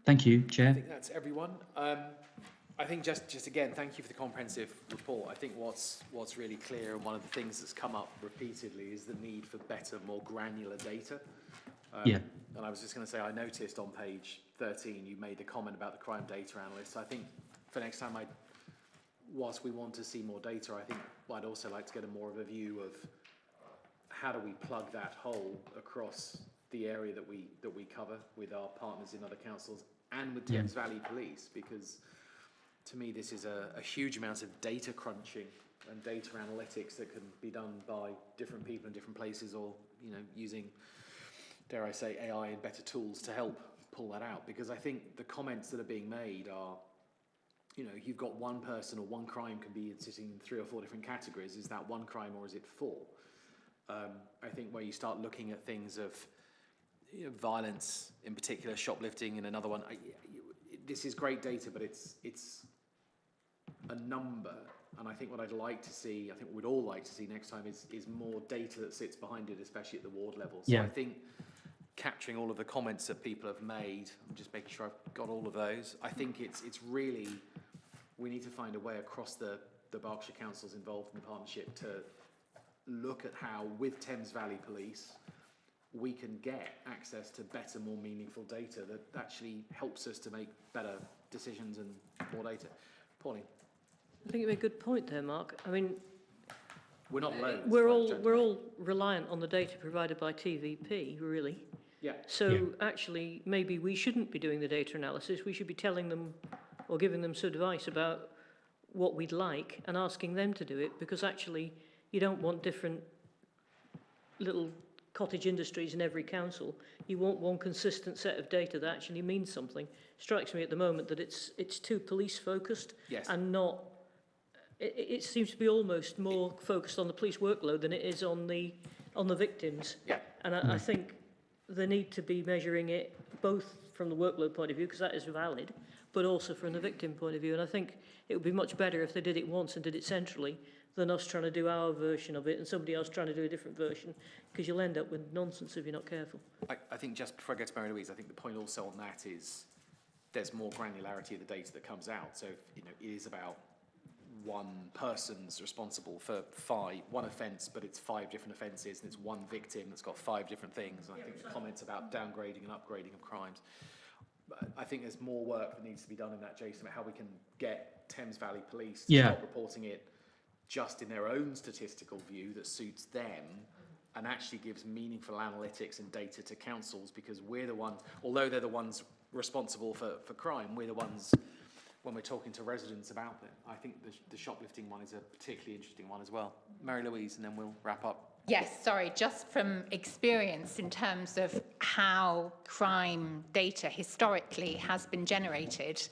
Thank you, Chair. I think that's everyone. I think just again, thank you for the comprehensive report. I think what's really clear, and one of the things that's come up repeatedly, is the need for better, more granular data. Yeah. And I was just going to say, I noticed on page 13 you made a comment about the crime data analyst. I think for next time, whilst we want to see more data, I think I'd also like to get more of a view of how do we plug that hole across the area that we cover with our partners in other councils and with Thames Valley Police, because to me this is a huge amount of data crunching and data analytics that can be done by different people in different places, or using, dare I say, AI and better tools to help pull that out. Because I think the comments that are being made are, you've got one person or one crime can be sitting in 3 or 4 different categories. Is that one crime or is it 4? I think where you start looking at things of violence in particular, shoplifting in another one, this is great data, but it's a number. And I think what I'd like to see, I think what we'd all like to see next time is more data that sits behind it, especially at the ward level. So I think capturing all of the comments that people have made, I'm just making sure I've got all of those. I think it's really, we need to find a way across the Berkshire councils involved in the partnership to look at how, with Thames Valley Police, we can get access to better, more meaningful data that actually helps us to make better decisions and more data. Pauline? I think you make a good point there, Mark. I mean, we're not alone. we're all reliant on the data provided by TVP, really. Yeah. So actually, maybe we shouldn't be doing the data analysis. We should be telling them or giving them some advice about what we'd like and asking them to do it, because actually you don't want different little cottage industries in every council. You want one consistent set of data that actually means something. Strikes me at the moment that it's too police focused. Yes. And not, it seems to be almost more focused on the police workload than it is on the victims. Yeah. And I think they need to be measuring it both from the workload point of view, because that is valid, but also from the victim point of view. And I think it would be much better if they did it once and did it centrally than us trying to do our version of it and somebody else trying to do a different version, because you'll end up with nonsense if you're not careful. I think just before I go to Mary Louise, I think the point also on that is there's more granularity of the data that comes out. So, you know, it is about one person's responsible for one offence, but it's 5 different offences, and it's one victim that's got 5 different things. And I think the comments about downgrading and upgrading of crimes, I think there's more work that needs to be done in that, Jason, about how we can get Thames Valley Police to stop reporting it just in their own statistical view that suits them, and actually gives meaningful analytics and data to councils, because we're the ones, although they're the ones responsible for crime, we're the ones, when we're talking to residents about them. I think the shoplifting one is a particularly interesting one as well. Mary Louise, and then we'll wrap up. Yes, sorry, just from experience in terms of how crime data historically has been generated,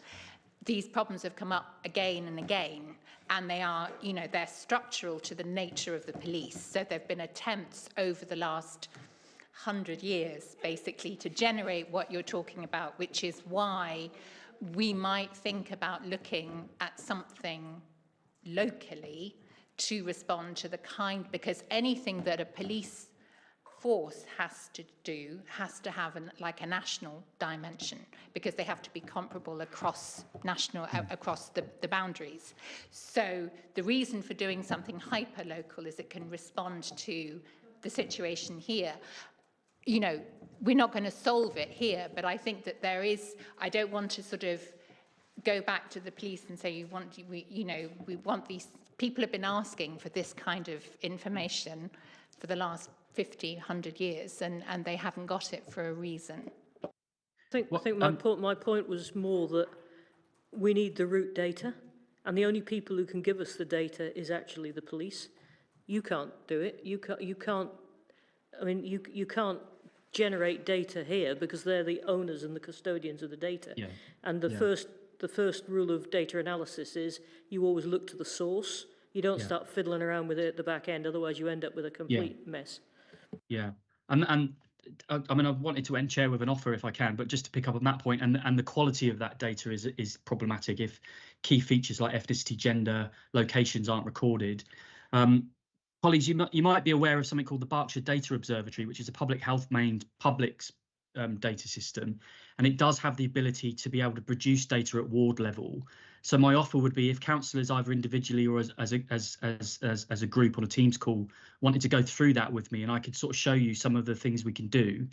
these problems have come up again and again, and they are, you know, they're structural to the nature of the police. So there have been attempts over the last 100 years, basically, to generate what you're talking about, which is why we might think about looking at something locally to respond to the kind, because anything that a police force has to do has to have like a national dimension, because they have to be comparable across national, across the boundaries. So the reason for doing something hyper local is it can respond to the situation here. You know, we're not going to solve it here, but I think that there is, I don't want to sort of go back to the police and say, we want these, people have been asking for this kind of information for the last 50, 100 years, and they haven't got it for a reason. I think my point was more that we need the root data, and the only people who can give us the data is actually the police. You can't do it. You can't. I mean, you can't generate data here because they're the owners and the custodians of the data. Yeah. And the first rule of data analysis is you always look to the source. You don't start fiddling around with it at the back end, otherwise you end up with a complete mess. Yeah, and I mean, I wanted to end, Chair, with an offer if I can, but just to pick up on that point, and the quality of that data is problematic if key features like ethnicity, gender, locations aren't recorded. Colleagues, you might be aware of something called the Berkshire Data Observatory, which is a public health maintained public's data system, and it does have the ability to be able to produce data at ward level. So my offer would be, if councillors either individually or as a group on a Teams call wanted to go through that with me, and I could sort of show you some of the things we can do,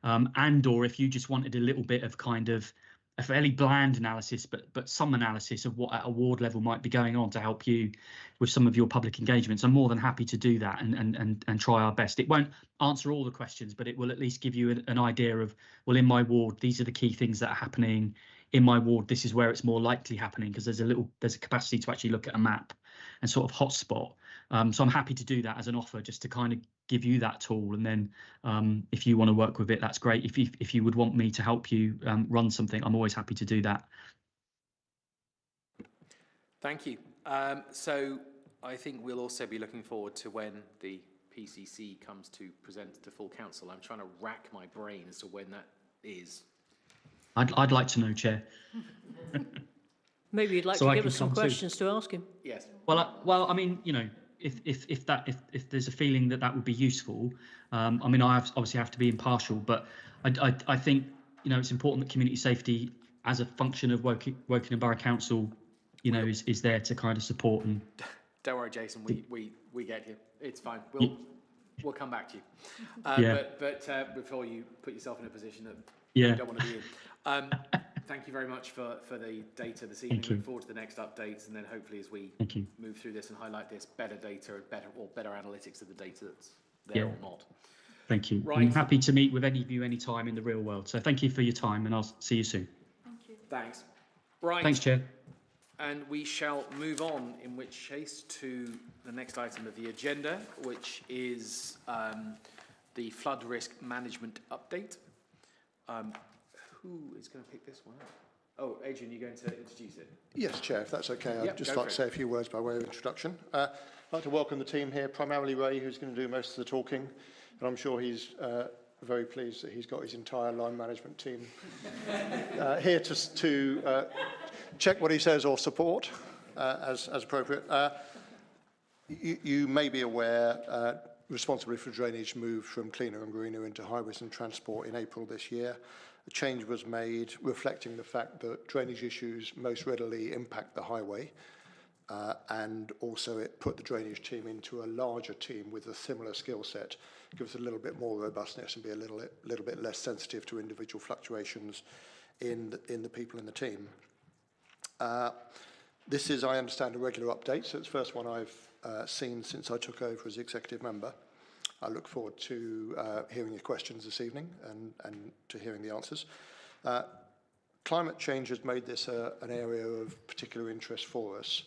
and or if you just wanted a little bit of kind of a fairly bland analysis, but some analysis of what at a ward level might be going on to help you with some of your public engagements, I'm more than happy to do that and try our best. It won't answer all the questions, but it will at least give you an idea of, well, in my ward, these are the key things that are happening. In my ward, this is where it's more likely happening, because there's a capacity to actually look at a map and sort of hotspot. So I'm happy to do that as an offer, just to kind of give you that tool. And then if you want to work with it, that's great. If you would want me to help you run something, I'm always happy to do that. Thank you. So I think we'll also be looking forward to when the PCC comes to present to full council. I'm trying to rack my brain as to when that is. I'd like to know, Chair. Maybe you'd like to give us some questions to ask him. Yes. Well, I mean, you know, if there's a feeling that would be useful, I mean, I obviously have to be impartial, but I think, you know, it's important that community safety as a function of Wokingham Borough Council, you know, is there to kind of support. And don't worry, Jason, we get you. It's fine. We'll come back to you. Yeah. But before you put yourself in a position that Yeah. you don't want to be in. Thank you very much for the data this evening. Thank you. Look forward to the next updates, and then hopefully as we Thank you. move through this and highlight this, better data or better analytics of the data that's there or not. Thank you. Right. I'm happy to meet with any of you anytime in the real world. So thank you for your time, and I'll see you soon. Thank you. Thanks. Right. Thanks, Chair. And we shall move on, in which case, to the next item of the agenda, which is the flood risk management update. Who is going to pick this one up? Oh, Adrian, you're going to introduce it? Yes, Chair, if that's okay. Yep, I'd just like to say a few words by way of introduction. I'd like to welcome the team here, primarily Ray, who's going to do most of the talking. And I'm sure he's very pleased that he's got his entire line management team here to check what he says or support as appropriate. You may be aware, responsibility for drainage moved from cleaner and greener into highways and transport in April this year. A change was made reflecting the fact that drainage issues most readily impact the highway, and also it put the drainage team into a larger team with a similar skill set, gives a little bit more robustness and be a little bit less sensitive to individual fluctuations in the people in the team. This is, I understand, a regular update, so it's the first one I've seen since I took over as executive member. I look forward to hearing your questions this evening and to hearing the answers. Climate change has made this an area of particular interest for us,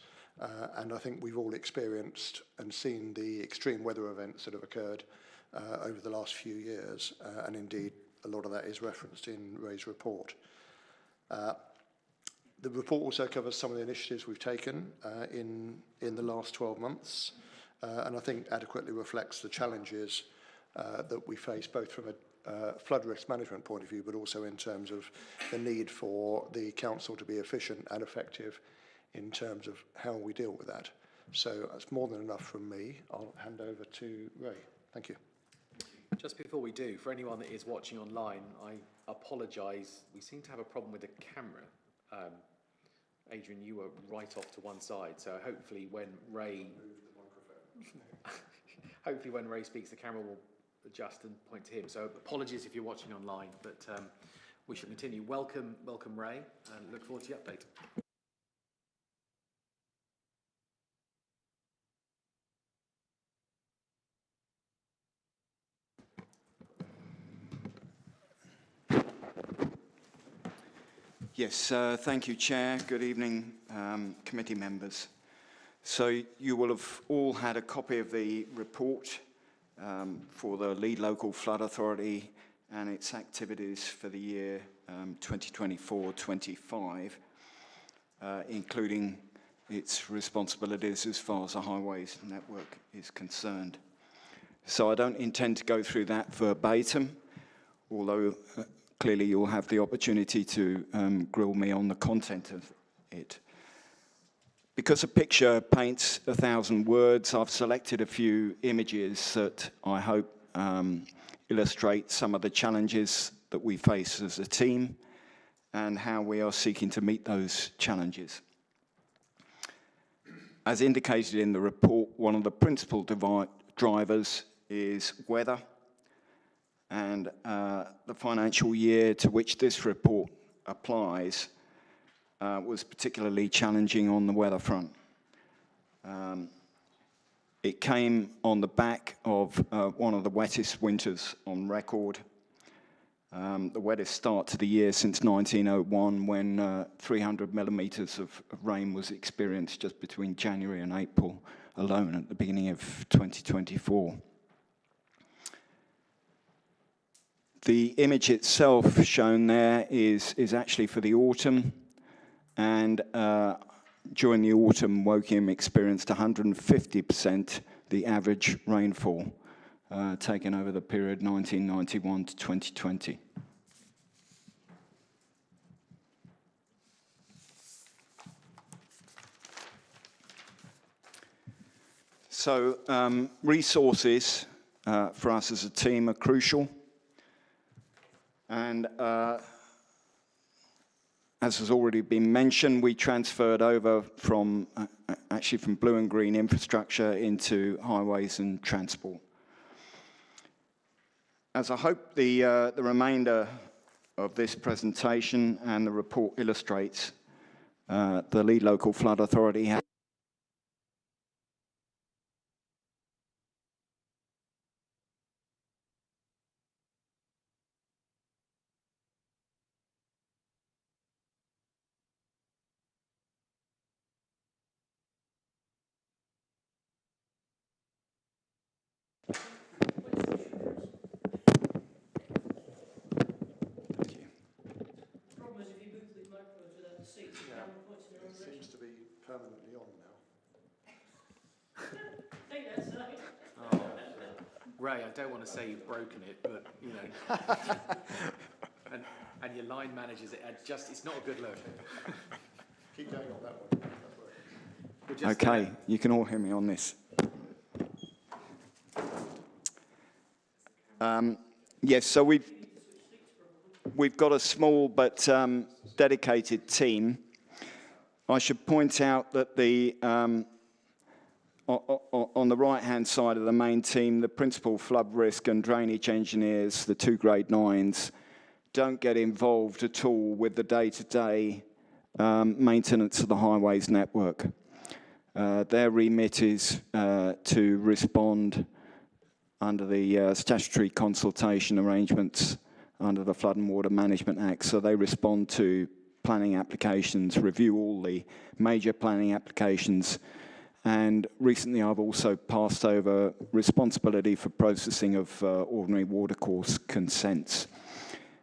and I think we've all experienced and seen the extreme weather events that have occurred over the last few years, and indeed a lot of that is referenced in Ray's report. The report also covers some of the initiatives we've taken in the last 12 months, and I think adequately reflects the challenges that we face, both from a flood risk management point of view, but also in terms of the need for the council to be efficient and effective in terms of how we deal with that. So that's more than enough from me. I'll hand over to Ray. Thank you. Just before we do, for anyone that is watching online, I apologise. We seem to have a problem with the camera. Adrian, you were right off to one side, so hopefully when Ray speaks, the camera will adjust and point to him. So apologies if you're watching online, but we shall continue. Welcome, Ray, and look forward to the update. Yes, thank you, Chair. Good evening, committee members. So you will have all had a copy of the report for the Lead Local Flood Authority and its activities for the year 2024-25, including its responsibilities as far as the highways network is concerned. So I don't intend to go through that verbatim, although clearly you'll have the opportunity to grill me on the content of it. Because a picture paints 1,000 words, I've selected a few images that I hope illustrate some of the challenges that we face as a team and how we are seeking to meet those challenges. As indicated in the report, one of the principal drivers is weather, and the financial year to which this report applies was particularly challenging on the weather front. It came on the back of one of the wettest winters on record, the wettest start to the year since 1901, when 300 millimetres of rain was experienced just between January and April alone at the beginning of 2024. The image itself shown there is actually for the autumn, and during the autumn, Woking experienced 150% the average rainfall taken over the period 1991 to 2020. So resources for us as a team are crucial. And as has already been mentioned, we transferred over from blue and green infrastructure into highways and transport. As I hope the remainder of this presentation and the report illustrates, the lead local flood authority has It seems to be permanently on now. Ray, I don't want to say you've broken it, but, you know, and your line manages it, it's not a good look. Keep going on that one. That's working. okay, you can all hear me on this. Yes, so we've got a small but dedicated team. I should point out that the on the right-hand side of the main team, the principal flood risk and drainage engineers, the 2 grade 9s, don't get involved at all with the day-to-day maintenance of the highways network. Their remit is to respond under the statutory consultation arrangements under the Flood and Water Management Act. So they respond to planning applications, review all the major planning applications, and recently I've also passed over responsibility for processing of ordinary watercourse consents.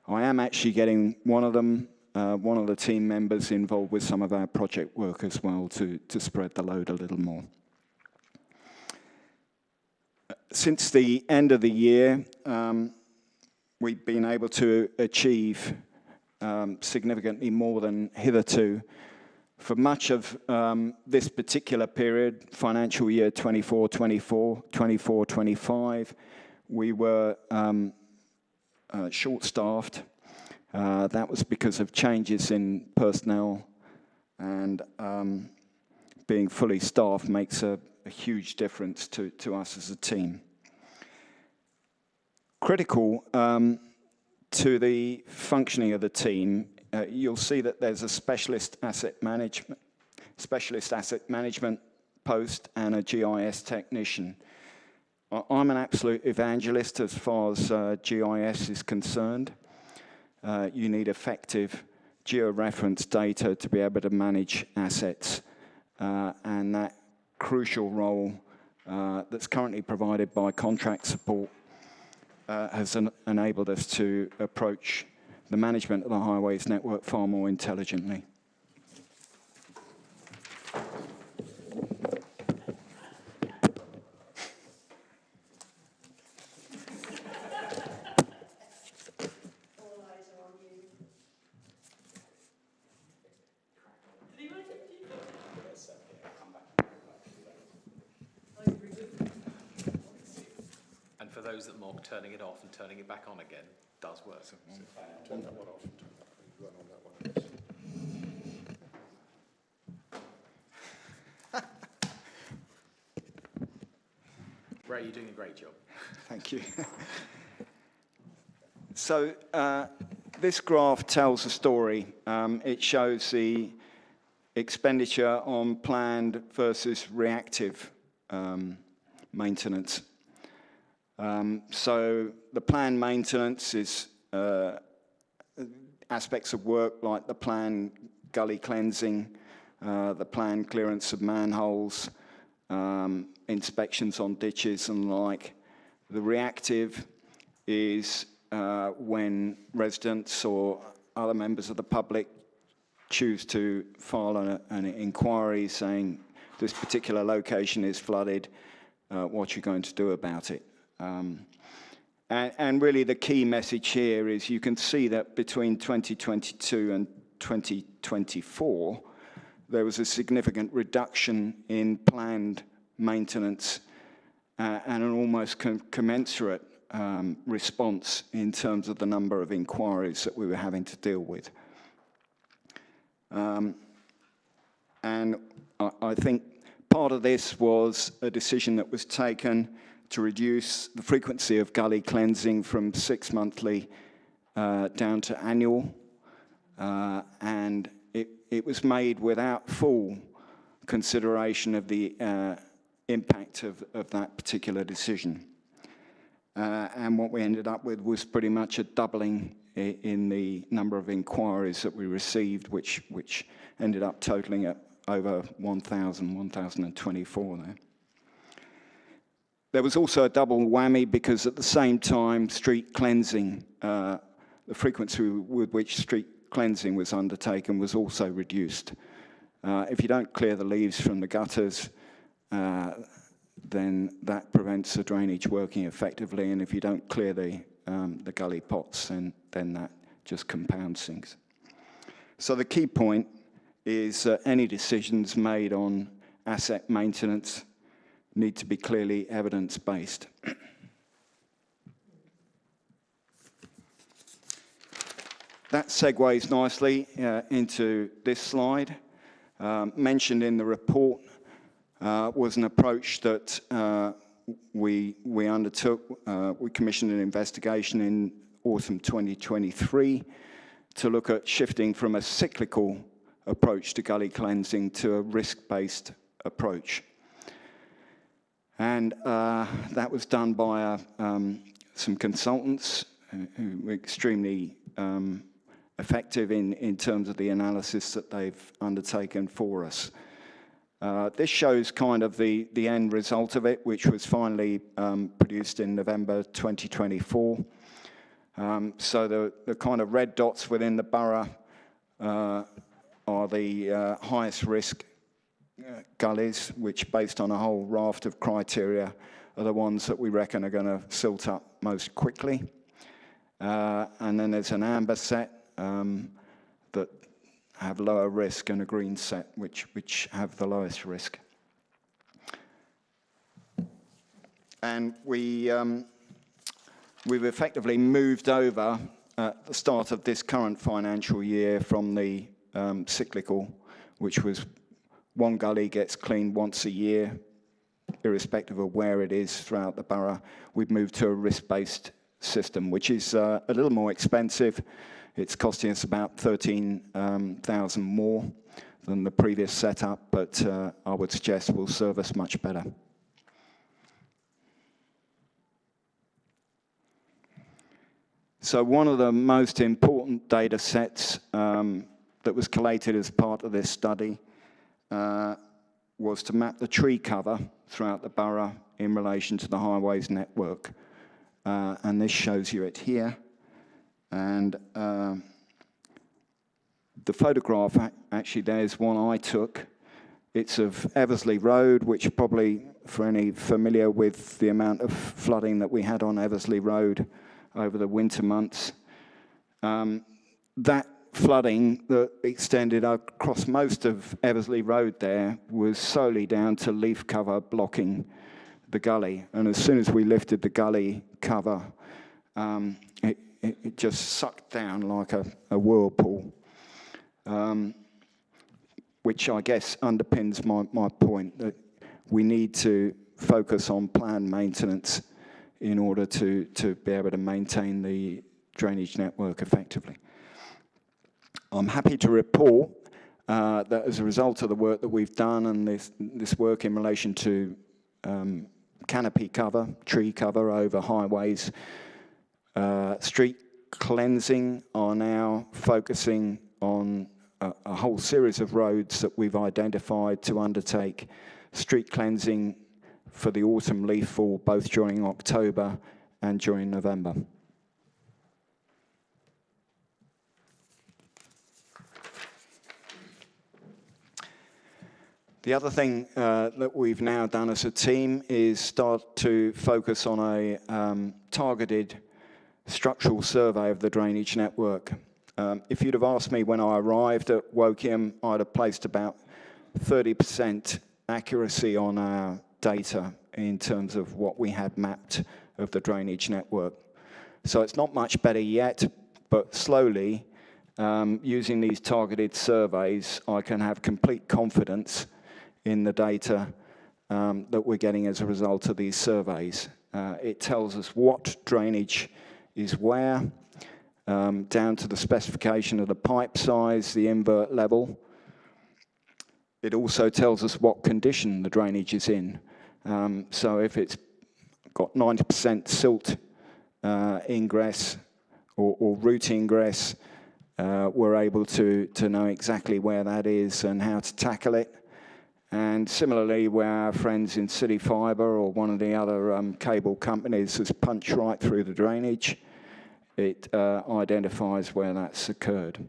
I am actually getting one of the team members involved with some of our project work as well to spread the load a little more. Since the end of the year, we've been able to achieve significantly more than hitherto. For much of this particular period, financial year 24-24, 24-25, we were short-staffed. That was because of changes in personnel, and being fully staffed makes a huge difference to us as a team. Critical to the functioning of the team, you'll see that there's a specialist asset management post and a GIS technician. I'm an absolute evangelist as far as GIS is concerned. You need effective georeference data to be able to manage assets, and that crucial role that's currently provided by contract support has enabled us to approach the management of the highways network far more intelligently. And for those that mock turning it off and turning it back on again, does work. Turn that one off and turn that one, run on that one. Ray, you're doing a great job. Thank you. So this graph tells a story. It shows the expenditure on planned versus reactive maintenance. So the planned maintenance is aspects of work like the planned gully cleansing, the planned clearance of manholes, inspections on ditches and the like. The reactive is when residents or other members of the public choose to file an inquiry saying this particular location is flooded, what you're going to do about it. And really the key message here is you can see that between 2022 and 2024, there was a significant reduction in planned maintenance and an almost commensurate response in terms of the number of inquiries that we were having to deal with. And I think part of this was a decision that was taken to reduce the frequency of gully cleansing from 6 monthly down to annual, and it was made without full consideration of the impact of that particular decision. And what we ended up with was pretty much a doubling in the number of inquiries that we received, which ended up totaling at over 1,024 there. There was also a double whammy because at the same time, street cleansing, the frequency with which street cleansing was undertaken was also reduced. If you don't clear the leaves from the gutters, then that prevents the drainage working effectively, and if you don't clear the gully pots, then that just compounds things. So the key point is any decisions made on asset maintenance need to be clearly evidence-based. That segues nicely into this slide. Mentioned in the report was an approach that we undertook. We commissioned an investigation in autumn 2023 to look at shifting from a cyclical approach to gully cleansing to a risk-based approach. And that was done by some consultants who were extremely effective in terms of the analysis that they've undertaken for us. This shows kind of the end result of it, which was finally produced in November 2024. So the kind of red dots within the borough are the highest risk gullies, which based on a whole raft of criteria are the ones that we reckon are going to silt up most quickly. And then there's an amber set that have lower risk and a green set which have the lowest risk. And we've effectively moved over at the start of this current financial year from the cyclical, which was one gully gets cleaned once a year, irrespective of where it is throughout the borough. We've moved to a risk-based system, which is a little more expensive. It's costing us about 13,000 more than the previous setup, but I would suggest will serve us much better. So one of the most important data sets that was collated as part of this study was to map the tree cover throughout the borough in relation to the highways network. And this shows you it here. And the photograph, actually, there's one I took. It's of Eversley Road, which probably, for any familiar with the amount of flooding that we had on Eversley Road over the winter months, that flooding that extended across most of Eversley Road there was solely down to leaf cover blocking the gully. And as soon as we lifted the gully cover, it just sucked down like a whirlpool, which I guess underpins my point that we need to focus on planned maintenance in order to be able to maintain the drainage network effectively. I'm happy to report that as a result of the work that we've done and this work in relation to canopy cover, tree cover over highways, street cleansing are now focusing on a whole series of roads that we've identified to undertake street cleansing for the autumn leaf fall, both during October and during November. The other thing that we've now done as a team is start to focus on a targeted structural survey of the drainage network. If you'd have asked me when I arrived at Woking, I'd have placed about 30% accuracy on our data in terms of what we had mapped of the drainage network. So it's not much better yet, but slowly, using these targeted surveys, I can have complete confidence in the data that we're getting as a result of these surveys. It tells us what drainage is where, down to the specification of the pipe size, the invert level. It also tells us what condition the drainage is in. So if it's got 90% silt ingress or root ingress, we're able to know exactly where that is and how to tackle it. And similarly, where our friends in City Fibre or one of the other cable companies has punched right through the drainage, it identifies where that's occurred.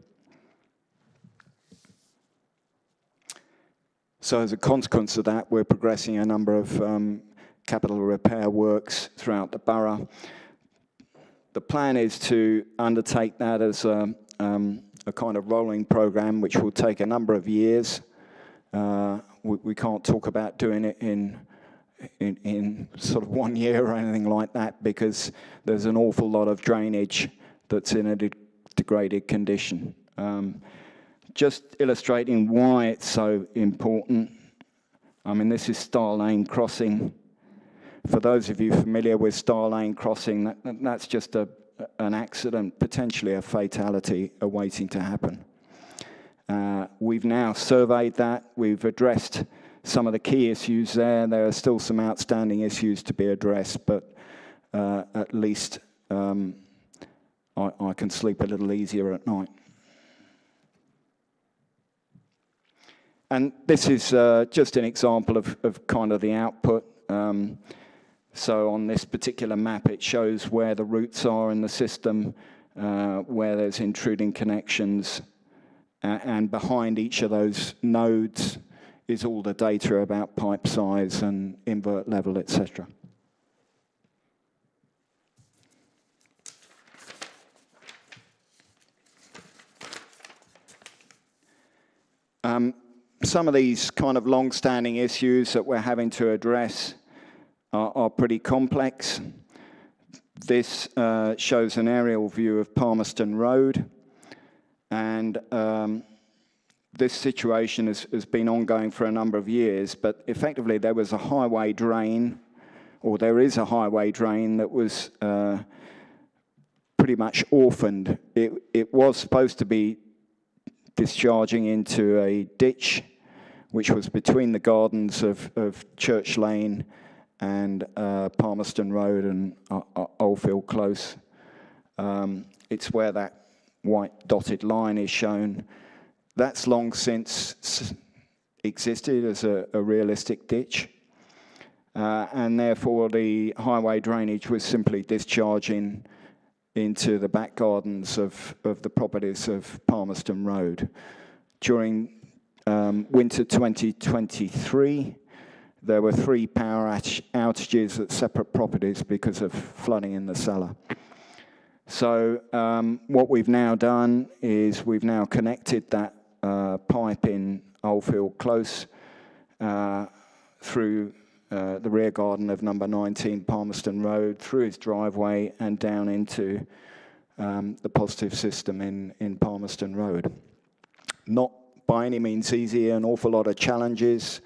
So as a consequence of that, we're progressing a number of capital repair works throughout the borough. The plan is to undertake that as a kind of rolling program, which will take a number of years. We can't talk about doing it in sort of 1 year or anything like that, because there's an awful lot of drainage that's in a degraded condition. Just illustrating why it's so important. I mean, this is Star Lane Crossing. For those of you familiar with Star Lane Crossing, that's just an accident, potentially a fatality awaiting to happen. We've now surveyed that. We've addressed some of the key issues there. There are still some outstanding issues to be addressed, but at least I can sleep a little easier at night. And this is just an example of kind of the output. So on this particular map, it shows where the roots are in the system, where there's intruding connections, and behind each of those nodes is all the data about pipe size and invert level, etc. Some of these kind of long-standing issues that we're having to address are pretty complex. This shows an aerial view of Palmerston Road, and this situation has been ongoing for a number of years, but effectively there was a highway drain, or there is a highway drain that was pretty much orphaned. It was supposed to be discharging into a ditch, which was between the gardens of Church Lane and Palmerston Road and Oldfield Close. It's where that white dotted line is shown. That's long since existed as a realistic ditch, and therefore the highway drainage was simply discharging into the back gardens of the properties of Palmerston Road. During winter 2023, there were 3 power outages at separate properties because of flooding in the cellar. So what we've now done is we've now connected that pipe in Oldfield Close through the rear garden of number 19 Palmerston Road, through his driveway and down into the positive system in Palmerston Road. Not by any means easy, an awful lot of challenges,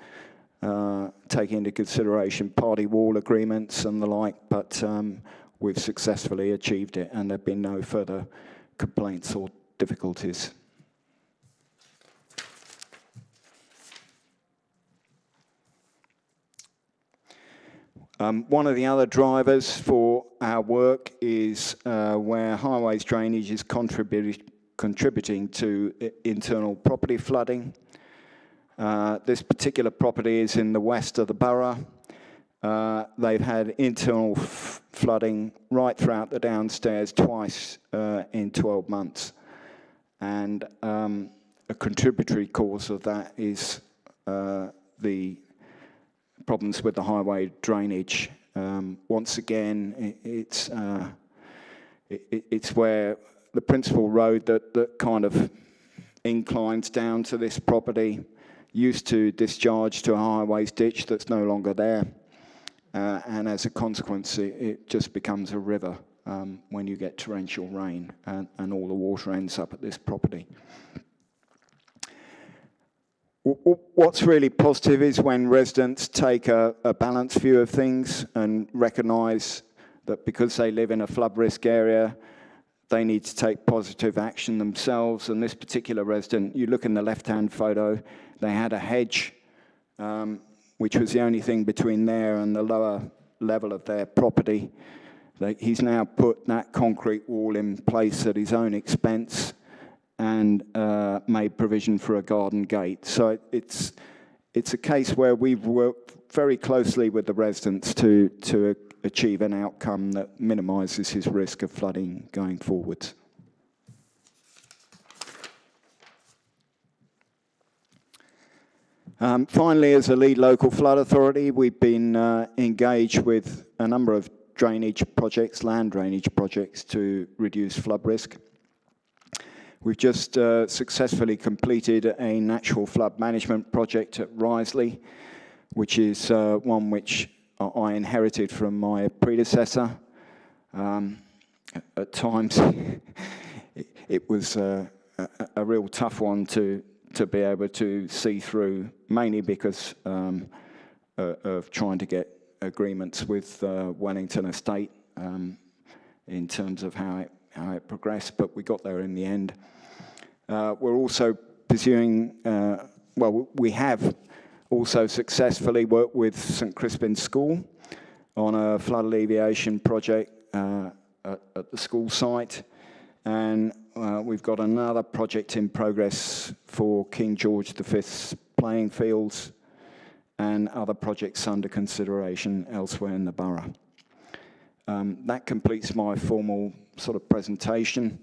taking into consideration party wall agreements and the like, but we've successfully achieved it, and there have been no further complaints or difficulties. One of the other drivers for our work is where highways drainage is contributing to internal property flooding. This particular property is in the west of the borough. They've had internal flooding right throughout the downstairs twice in 12 months. And a contributory cause of that is the problems with the highway drainage. Once again, it's where the principal road that kind of inclines down to this property used to discharge to a highways ditch that's no longer there. And as a consequence, it just becomes a river when you get torrential rain, and all the water ends up at this property. What's really positive is when residents take a balanced view of things and recognise that because they live in a flood risk area, they need to take positive action themselves. And this particular resident, you look in the left-hand photo, they had a hedge, which was the only thing between there and the lower level of their property. He's now put that concrete wall in place at his own expense and made provision for a garden gate. So it's a case where we've worked very closely with the residents to achieve an outcome that minimises his risk of flooding going forwards. Finally, as a lead local flood authority, we've been engaged with a number of drainage projects, land drainage projects, to reduce flood risk. We've just successfully completed a natural flood management project at Risley, which is one which I inherited from my predecessor. At times, it was a real tough one to be able to see through, mainly because of trying to get agreements with Wellington Estate in terms of how it progressed, but we got there in the end. We're also pursuing, we have also successfully worked with St Crispin School on a flood alleviation project at the school site, and we've got another project in progress for King George V's playing fields and other projects under consideration elsewhere in the borough. That completes my formal sort of presentation.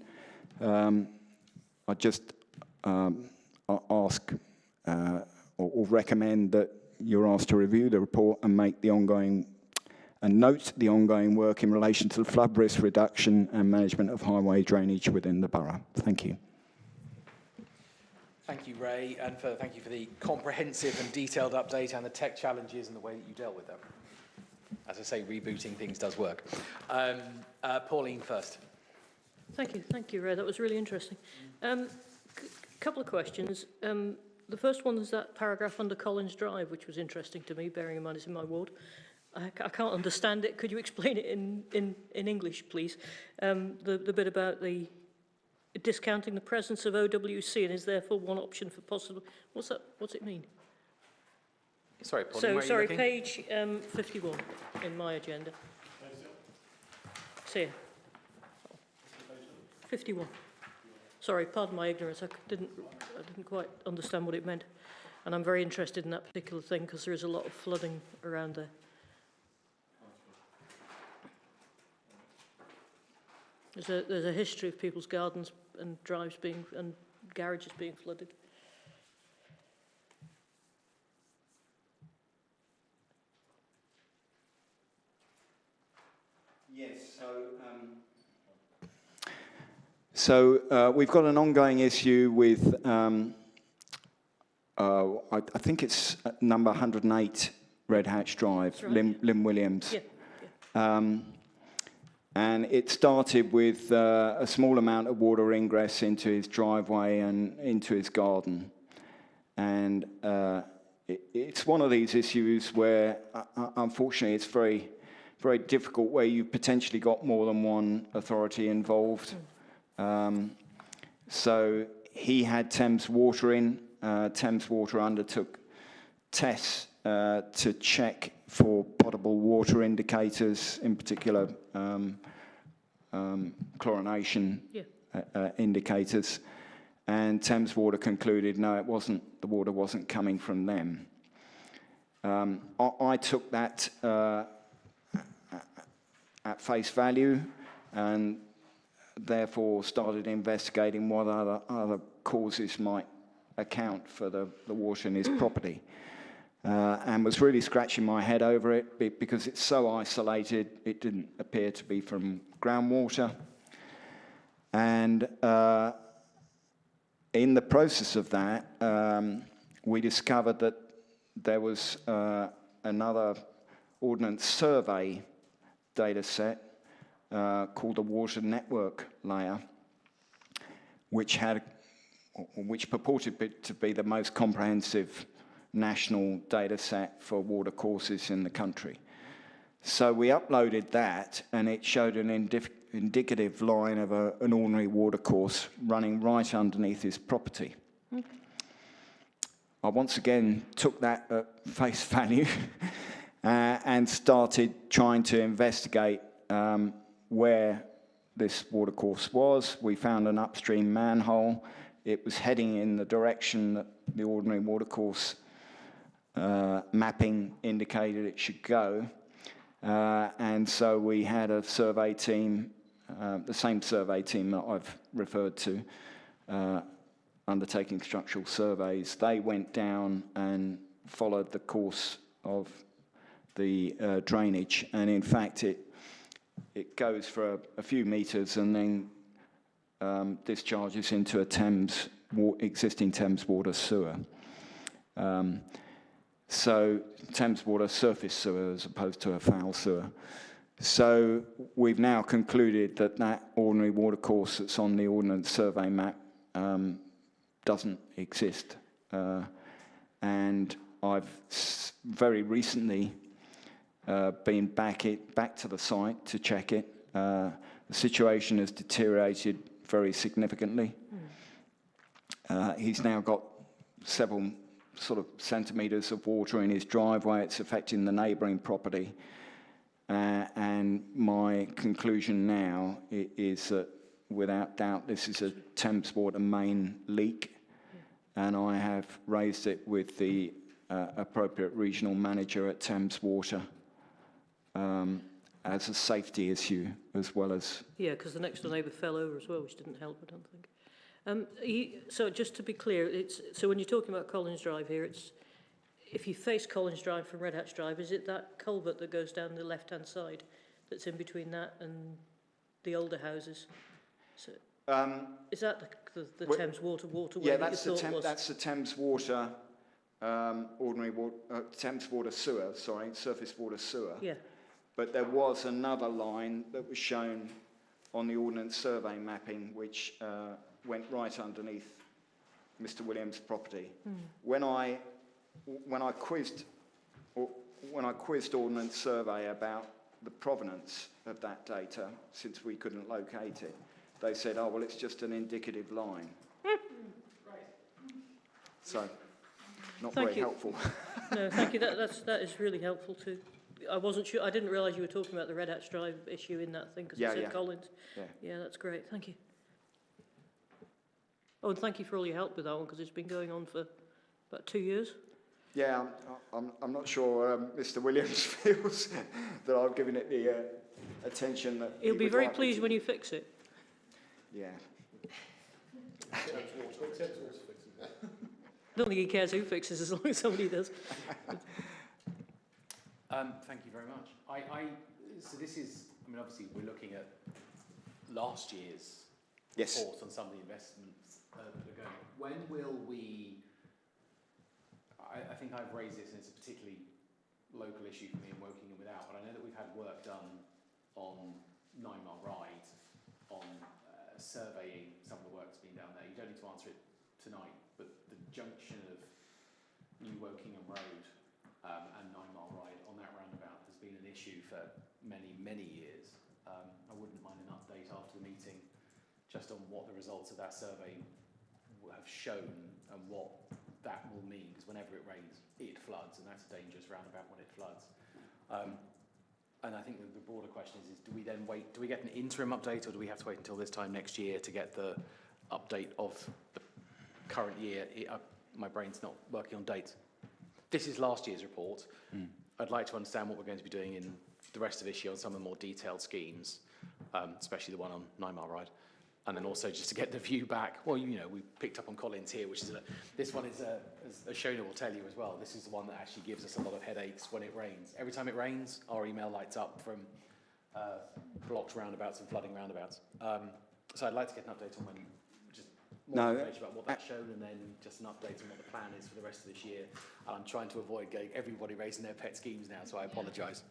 I just ask or recommend that you're asked to review the report and make the ongoing and note the ongoing work in relation to the flood risk reduction and management of highway drainage within the borough. Thank you. Thank you, Ray, and thank you for the comprehensive and detailed update and the tech challenges and the way that you dealt with them. As I say, rebooting things does work. Pauline first. Thank you, Ray. That was really interesting. Couple of questions. The first one is that paragraph under Collins Drive, which was interesting to me, bearing in mind it's in my ward. I can't understand it. Could you explain it in English, please? The bit about the discounting the presence of OWC and is therefore one option for possible. What's that? What's it mean? Sorry, Pauline, where are you looking? Page 51 in my agenda. See ya. 51. Sorry, pardon my ignorance. I didn't quite understand what it meant, and I'm very interested in that particular thing because there is a lot of flooding around there. There's a history of people's gardens and drives and garages being flooded. Yes, so we've got an ongoing issue with, I think it's number 108 Red Hatch Drive, right. Lynn Williams. Yeah. And it started with a small amount of water ingress into his driveway and into his garden. And it's one of these issues where, unfortunately, it's very, very difficult, where you've potentially got more than one authority involved. So he had Thames Water in. Thames Water undertook tests to check for potable water indicators, in particular chlorination indicators, and Thames Water concluded no, it wasn't. The water wasn't coming from them. I took that at face value, and therefore started investigating what other causes might account for the water in his property. And was really scratching my head over it because it's so isolated. It didn't appear to be from groundwater. And in the process of that, we discovered that there was another Ordnance Survey data set called the Water Network Layer, which had which purported to be the most comprehensive national data set for water courses in the country. So we uploaded that, and it showed an indicative line of an ordinary water course running right underneath his property. I once again took that at face value and started trying to investigate where this water course was. We found an upstream manhole. It was heading in the direction that the ordinary water course mapping indicated it should go. And so we had a survey team, the same survey team that I've referred to, undertaking structural surveys. They went down and followed the course of the drainage, and in fact it goes for a few metres and then discharges into a existing Thames water sewer. So Thames water surface sewer as opposed to a foul sewer. So we've now concluded that that ordinary water course that's on the Ordnance Survey map doesn't exist. And I've very recently been back to the site to check it. The situation has deteriorated very significantly. He's now got several sort of centimetres of water in his driveway. It's affecting the neighbouring property. And my conclusion now is that without doubt this is a Thames water main leak, and I have raised it with the appropriate regional manager at Thames Water as a safety issue as well as... Yeah, because the next door neighbour fell over as well, which didn't help, I don't think. So just to be clear, so when you're talking about Collins Drive here, it's if you face Collins Drive from Red Hatch Drive, is it that culvert that goes down the left-hand side that's in between that and the older houses? So, is that the Thames waterway? Yeah, that's the Thames Water, ordinary water, Thames water sewer, sorry, surface water sewer. Yeah. But there was another line that was shown on the Ordnance Survey mapping, which went right underneath Mr. Williams' property. When I quizzed Ordnance Survey about the provenance of that data, since we couldn't locate it, they said, "Oh well, it's just an indicative line." So, not very helpful. No, thank you. That is really helpful too. I wasn't sure. I didn't realise you were talking about the Red Hatch Drive issue in that thing because it said Collins. Yeah, that's great. Thank you. Oh, and thank you for all your help with that one because it's been going on for about 2 years. Yeah, I'm not sure Mr. Williams feels that I've given it the attention that he'll be very pleased when you fix it. Yeah. I don't think he cares who fixes as long as somebody does. Thank you very much. So this is, I mean, obviously we're looking at last year's report on some of the investments that are going. When will we, I think I've raised this and it's a particularly local issue for me in Woking and without, but I know that we've had work done on 9 Mile Ride, on surveying some of the work that's been done there. You don't need to answer it tonight, but the junction of New Wokingham Road and 9 Mile Ride on that roundabout has been an issue for many, many years. I wouldn't mind an update after the meeting just on what the results of that survey have shown and what that will mean, because whenever it rains, it floods, and that's a dangerous roundabout when it floods. And I think the broader question is do we then wait, do we get an interim update, or do we have to wait until this time next year to get the update of the current year? My brain's not working on dates. This is last year's report. I'd like to understand what we're going to be doing in the rest of this year on some of the more detailed schemes, especially the one on 9 Mile Ride. And then also just to get the view back. Well, you know, we picked up on Collins here, which is this one is, as Shona will tell you as well, this is the one that actually gives us a lot of headaches when it rains. Every time it rains, our email lights up from blocked roundabouts and flooding roundabouts. So I'd like to get an update on when, just more information about what that's shown, and then just an update on what the plan is for the rest of this year. And I'm trying to avoid getting everybody raising their pet schemes now, so I apologise.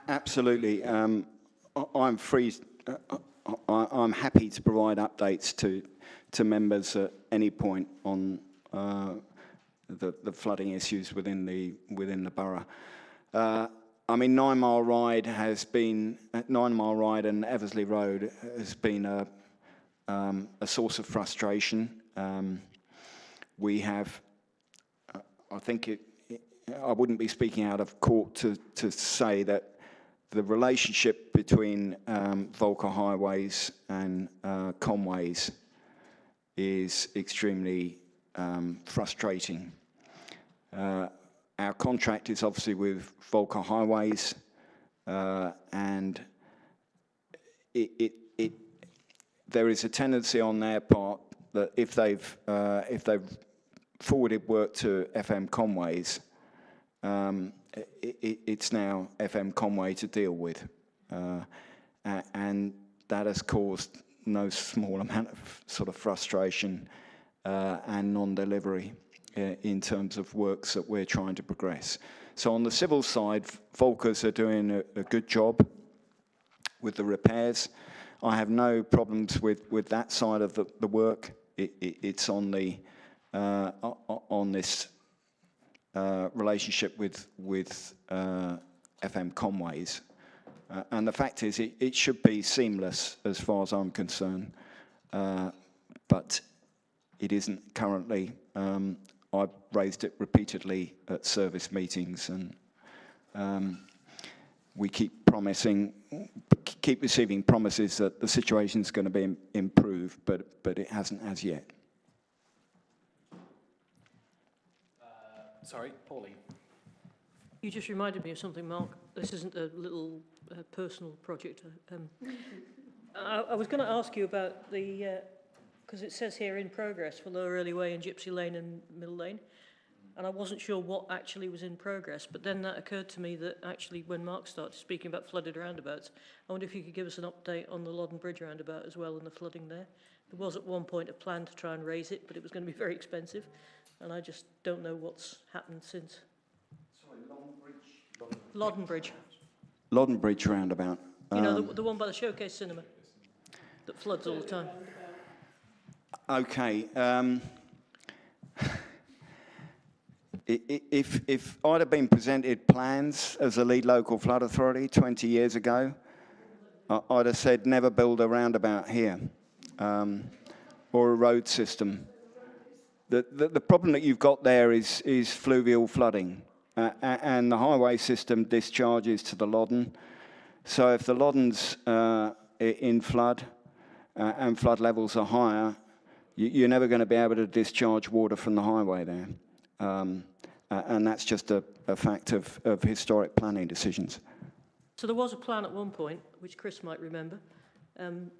Absolutely. I'm free. I'm happy to provide updates to members at any point on the flooding issues within the borough. I mean, 9 Mile Ride and Eversley Road has been a source of frustration. We have, I think I wouldn't be speaking out of court to say that the relationship between Volker Highways and Conways is extremely frustrating. Our contract is obviously with Volker Highways, and there is a tendency on their part that if they've forwarded work to FM Conways, it's now FM Conway to deal with, and that has caused no small amount of sort of frustration and non-delivery in terms of works that we're trying to progress. So on the civil side, Volkers are doing a good job with the repairs. I have no problems with that side of the work. It's on the on this relationship with FM Conways. And the fact is, it should be seamless as far as I'm concerned, but it isn't currently. I've raised it repeatedly at service meetings, and we keep receiving promises that the situation's going to be improved, but it hasn't as yet. Sorry, Pauline. You just reminded me of something, Mark. This isn't a little personal project. I was going to ask you about the, because it says here in progress for Lower Early Way and Gypsy Lane and Middle Lane, and I wasn't sure what actually was in progress, but then that occurred to me that actually when Mark started speaking about flooded roundabouts, I wonder if you could give us an update on the Loddon Bridge roundabout as well and the flooding there. There was at one point a plan to try and raise it, but it was going to be very expensive, and I just don't know what's happened since. Sorry, Loddon Bridge. Loddon Bridge roundabout. You know, the one by the Showcase Cinema that floods all the time. Okay. If I'd have been presented plans as a lead local flood authority 20 years ago, I'd have said never build a roundabout here or a road system. The problem that you've got there is fluvial flooding, and the highway system discharges to the Loddon. So if the Loddon's in flood and flood levels are higher, you're never going to be able to discharge water from the highway there. And that's just a fact of historic planning decisions. So there was a plan at one point, which Chris might remember,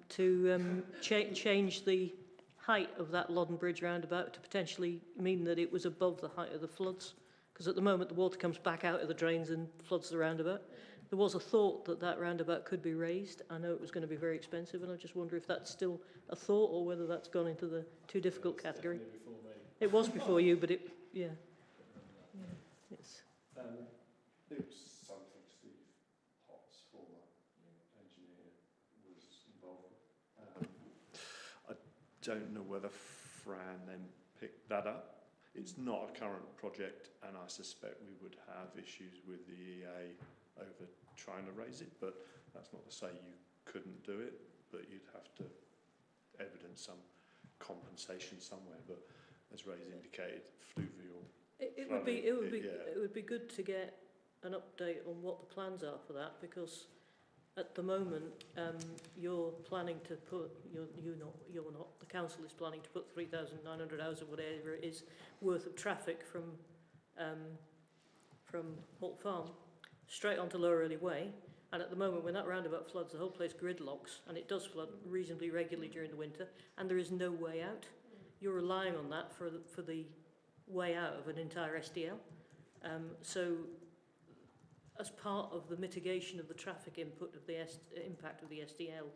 to change the height of that Loddon Bridge roundabout to potentially mean that it was above the height of the floods, because at the moment the water comes back out of the drains and floods the roundabout. There was a thought that that roundabout could be raised. I know it was going to be very expensive, and I just wonder if that's still a thought or whether that's gone into the too difficult category. It was before you, but it, yeah. It's it was something Steve Potts, former engineer, was involved with. I don't know whether Fran then picked that up. It's not a current project, and I suspect we would have issues with the EA over trying to raise it, but that's not to say you couldn't do it, but you'd have to evidence some compensation somewhere. But as Ray's indicated, fluvial. It would be good to get an update on what the plans are for that, because at the moment you're planning to put you're not the council is planning to put 3,900 hours or whatever it is worth of traffic from Holt Farm straight onto Lower Early Way, and at the moment when that roundabout floods, the whole place gridlocks, and it does flood reasonably regularly during the winter, and there is no way out. You're relying on that for the way out of an entire SDL. So as part of the mitigation of the traffic input of the impact of the SDL,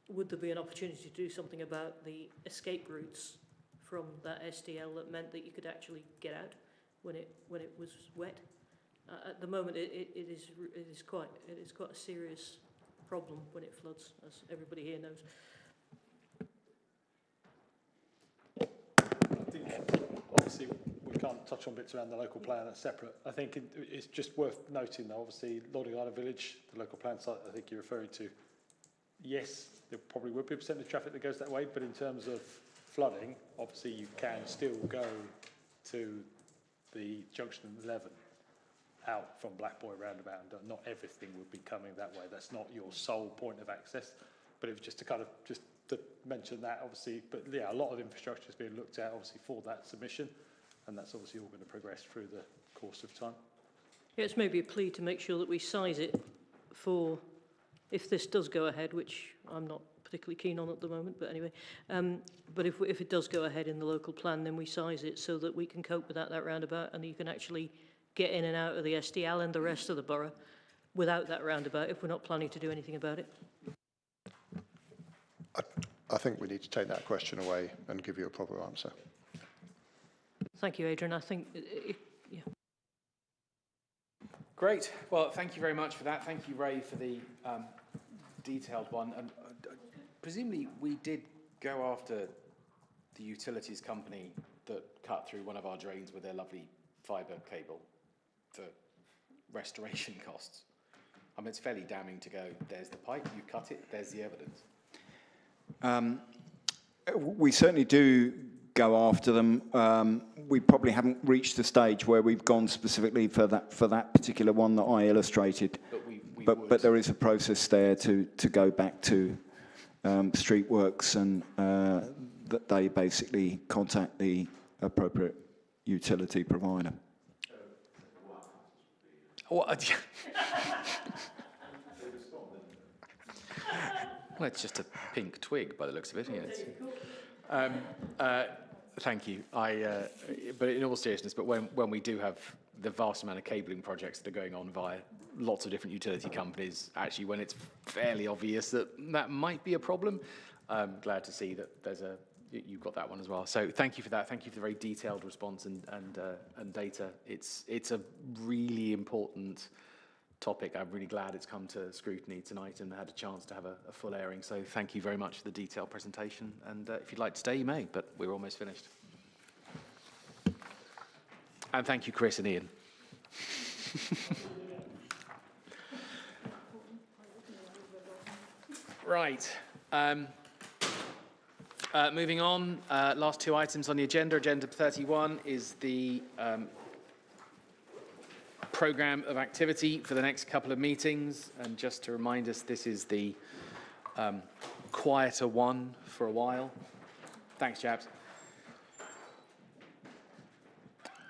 would there be an opportunity to do something about the escape routes from that SDL that meant that you could actually get out when it was wet? At the moment, it is quite a serious problem when it floods, as everybody here knows. I think, obviously, we can't touch on bits around the local plan, that's separate. I think it's just worth noting, though, obviously, Lodding Island Village, the local plan site I think you're referring to, yes, there probably would be a percentage of traffic that goes that way, but in terms of flooding, obviously, you can still go to the junction 11 out from Black Boy roundabout, and not everything would be coming that way. That's not your sole point of access, but it was just to kind of just to mention that, obviously. But yeah, a lot of infrastructure is being looked at, obviously, for that submission, and that's obviously all going to progress through the course of time. Yeah, it's maybe a plea to make sure that we size it for, if this does go ahead, which I'm not particularly keen on at the moment, but anyway, but if it does go ahead in the local plan, then we size it so that we can cope with that roundabout, and you can actually get in and out of the SDL and the rest of the borough without that roundabout if we're not planning to do anything about it. I think we need to take that question away and give you a proper answer. Thank you, Adrian. I think, yeah. Great. Well, thank you very much for that. Thank you, Ray, for the detailed one. And presumably we did go after the utilities company that cut through one of our drains with their lovely fibre cable for restoration costs. I mean, it's fairly damning to go, there's the pipe, you cut it, there's the evidence. We certainly do go after them. We probably haven't reached the stage where we've gone specifically for that particular one that I illustrated. But there is a process there to go back to Streetworks and that they basically contact the appropriate utility provider. Well, it's just a pink twig by the looks of it. Thank you. But in all seriousness, but when we do have the vast amount of cabling projects that are going on via lots of different utility companies, actually when it's fairly obvious that that might be a problem, I'm glad to see that you've got that one as well. So thank you for that. Thank you for the very detailed response and data. It's a really important topic. I'm really glad it's come to scrutiny tonight and had a chance to have a full airing. So thank you very much for the detailed presentation. And if you'd like to stay, you may, but we're almost finished. And thank you, Chris and Ian. Right. Moving on, last two items on the agenda. Agenda 31 is the programme of activity for the next couple of meetings. And just to remind us, this is the quieter one for a while. Thanks, chaps.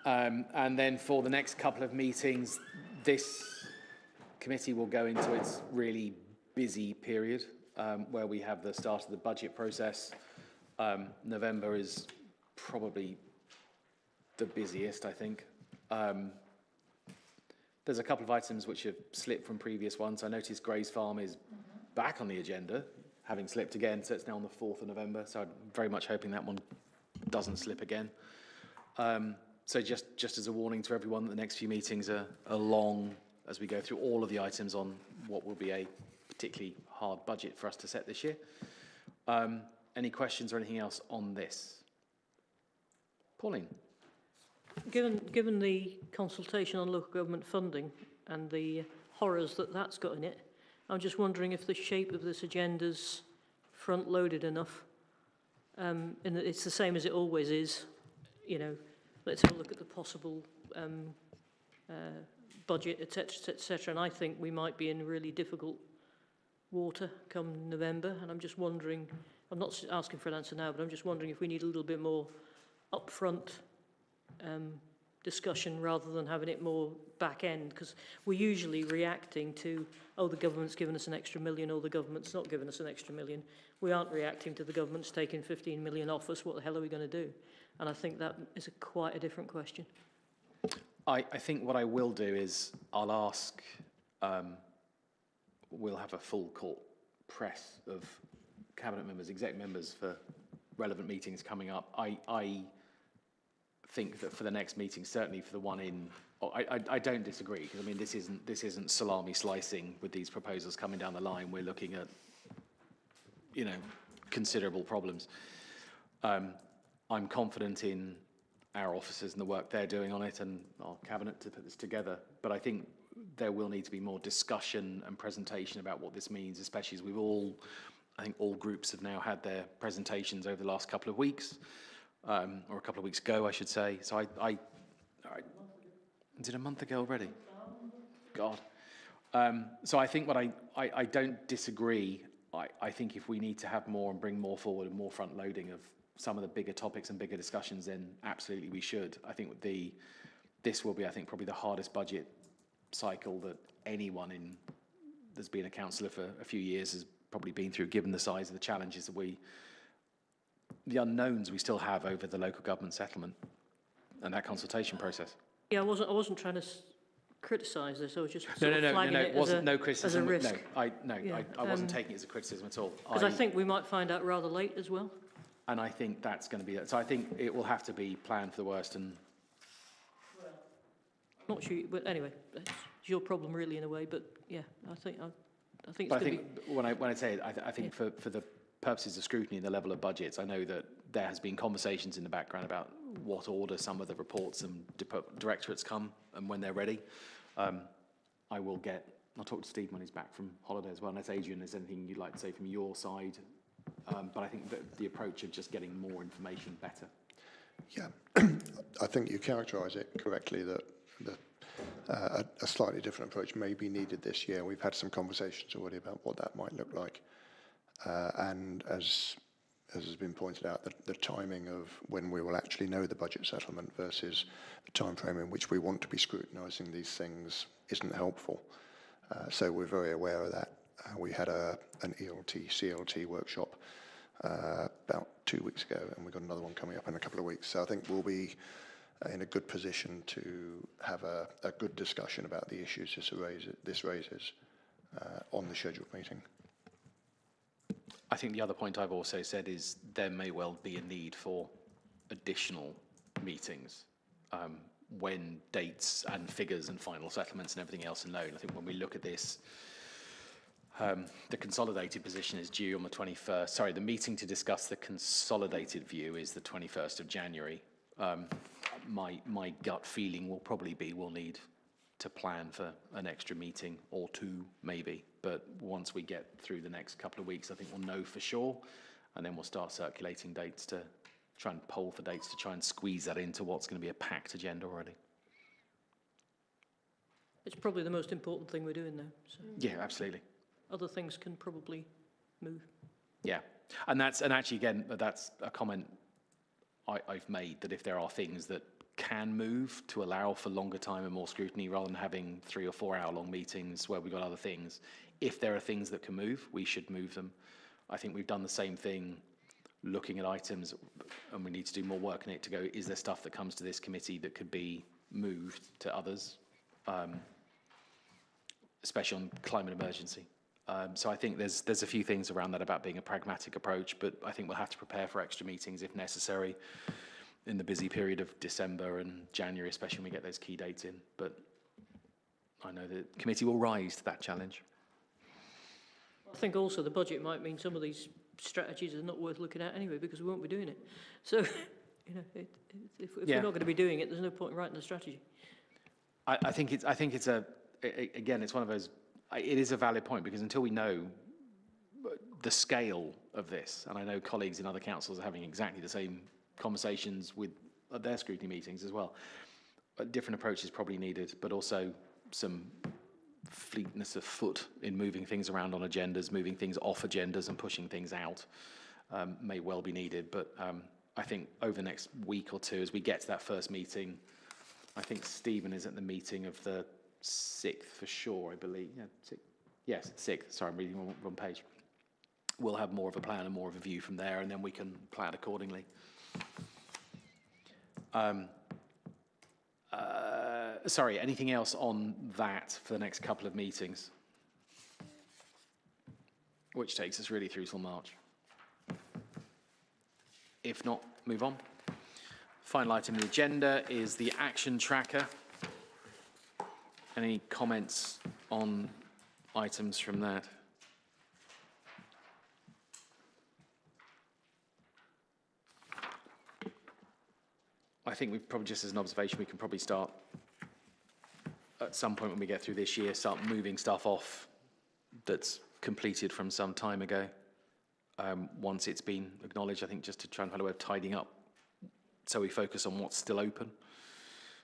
And then for the next couple of meetings, this committee will go into its really busy period where we have the start of the budget process. November is probably the busiest, I think. There's a couple of items which have slipped from previous ones. I noticed Gray's Farm is back on the agenda, having slipped again, so it's now on the 4th of November. So I'm very much hoping that one doesn't slip again. So just as a warning to everyone, that the next few meetings are long as we go through all of the items on what will be a particularly hard budget for us to set this year. Any questions or anything else on this? Pauline? Given the consultation on local government funding and the horrors that's got in it, I'm just wondering if the shape of this agenda's front-loaded enough, and that it's the same as it always is. You know, let's have a look at the possible budget, etc. And I think we might be in really difficult water come November, and I'm just wondering, I'm not asking for an answer now, but I'm just wondering if we need a little bit more upfront discussion rather than having it more back end, because we're usually reacting to, oh, the government's given us an extra million, or the government's not given us an extra million. We aren't reacting to the government's taking 15 million off us. What the hell are we going to do? And I think that is quite a different question. I think what I will do is I'll ask, we'll have a full court press of cabinet members, exec members for relevant meetings coming up. I think that for the next meeting, certainly for the one in, I don't disagree, because I mean, this isn't salami slicing with these proposals coming down the line. We're looking at, you know, considerable problems. I'm confident in our officers and the work they're doing on it and our cabinet to put this together. But I think there will need to be more discussion and presentation about what this means, especially as I think all groups have now had their presentations over the last couple of weeks, or a couple of weeks ago, I should say. So is it a month ago already? God. So I think I don't disagree. I think if we need to have more and bring more forward and more front loading of some of the bigger topics and bigger discussions, then absolutely we should. I think this will be, I think, probably the hardest budget cycle that anyone that's been a councillor for a few years has probably been through, given the size of the challenges that the unknowns we still have over the local government settlement and that consultation process. Yeah, I wasn't trying to criticise this. I was just No, flagging it wasn't no criticism. as a risk. I wasn't taking it as a criticism at all. Because I think we might find out rather late as well. And I think that's going to be it. So I think it will have to be planned for the worst. And I'm not sure, but anyway, it's your problem really in a way. But yeah, I think it's but I going to think when I say it, I think for the purposes of scrutiny and the level of budgets, I know that there has been conversations in the background about what order some of the reports and directorates come and when they're ready. I'll talk to Steve when he's back from holiday as well. Unless Adrian, there's anything you'd like to say from your side. But I think that the approach of just getting more information better. Yeah, I think you characterise it correctly that a slightly different approach may be needed this year. We've had some conversations already about what that might look like. And as has been pointed out, the timing of when we will actually know the budget settlement versus the time frame in which we want to be scrutinising these things isn't helpful. So we're very aware of that. We had an ELT, CLT workshop about 2 weeks ago, and we've got another one coming up in a couple of weeks. So I think we'll be in a good position to have a good discussion about the issues this raises on the scheduled meeting. I think the other point I've also said is there may well be a need for additional meetings when dates and figures and final settlements and everything else are known. I think when we look at this, the consolidated position is due on the 21st. Sorry, the meeting to discuss the consolidated view is the 21st of January. My gut feeling will probably be we'll need to plan for an extra meeting or two, maybe. But once we get through the next couple of weeks, I think we'll know for sure. And then we'll start circulating dates to try and poll for dates to try and squeeze that into what's going to be a packed agenda already. It's probably the most important thing we're doing now. So. Yeah, absolutely. Other things can probably move. Yeah, and actually again, that's a comment I've made, that if there are things that can move to allow for longer time and more scrutiny rather than having 3 or 4 hour long meetings where we've got other things, if there are things that can move, we should move them. I think we've done the same thing looking at items, and we need to do more work in it to go, is there stuff that comes to this committee that could be moved to others, especially on climate emergency. So I think there's a few things around that about being a pragmatic approach, but I think we'll have to prepare for extra meetings if necessary in the busy period of December and January, especially when we get those key dates in. But I know the committee will rise to that challenge. I think also the budget might mean some of these strategies are not worth looking at anyway because we won't be doing it. So, you know, if we're not going to be doing it, there's no point in writing the strategy. I think it's again, it's one of those. It is a valid point because until we know the scale of this, and I know colleagues in other councils are having exactly the same conversations with their scrutiny meetings as well. Different approaches probably needed, but also some fleetness of foot in moving things around on agendas, moving things off agendas and pushing things out may well be needed. But I think over the next week or two, as we get to that first meeting, I think Stephen is at the meeting of the 6th for sure, I believe. Yeah, 6th. Yes, 6th. Sorry, I'm reading the wrong page. We'll have more of a plan and more of a view from there, and then we can plan accordingly. Sorry, anything else on that for the next couple of meetings? Which takes us really through till March. If not, move on. Final item on the agenda is the action tracker. Any comments on items from that? I think we probably, just as an observation, we can probably start at some point when we get through this year, start moving stuff off that's completed from some time ago. Once it's been acknowledged, I think just to try and find a way of tidying up so we focus on what's still open.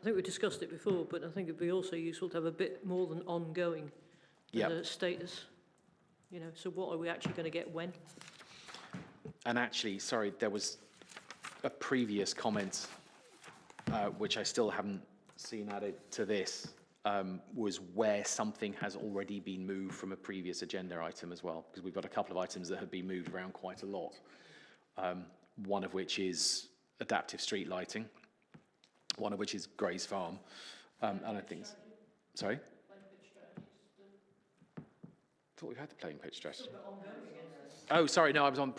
I think we discussed it before, but I think it'd be also useful to have a bit more than ongoing as a status. You know, so what are we actually going to get when? And actually, sorry, there was a previous comment, which I still haven't seen added to this, was where something has already been moved from a previous agenda item as well, because we've got a couple of items that have been moved around quite a lot. One of which is adaptive street lighting, one of which is Gray's Farm, and I think, sorry? I thought we had the playing pitch strategy. Oh, sorry, no, I'm on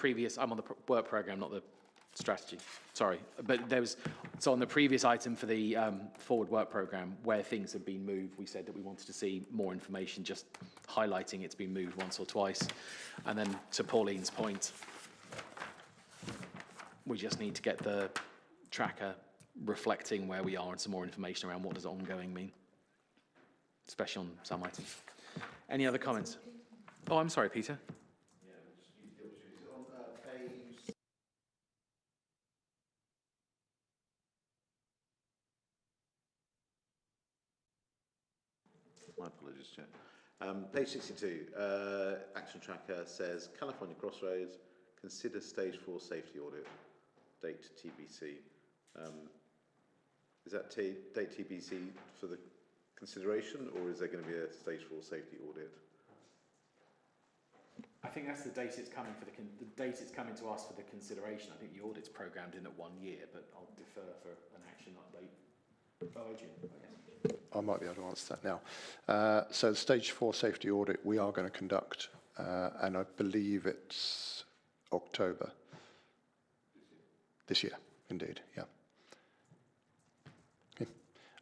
the work programme, not the strategy, sorry. But there was, so on the previous item for the forward work programme, where things have been moved, we said that we wanted to see more information, just highlighting it's been moved once or twice. And then to Pauline's point, we just need to get the tracker reflecting where we are and some more information around what does ongoing mean, especially on some items. Any other comments? Oh, I'm sorry, Peter. My apologies, Chair. Page 62, action tracker says California Crossroads, consider stage 4 safety audit, date TBC. Is that date TBC for the consideration, or is there going to be a stage 4 safety audit? I think that's the date it's coming for the date it's coming to us for the consideration. I think the audit's programmed in at 1 year, but I'll defer for an action update. June, I guess. I might be able to answer that now. So the stage 4 safety audit we are going to conduct, and I believe it's October. This year, indeed, yeah.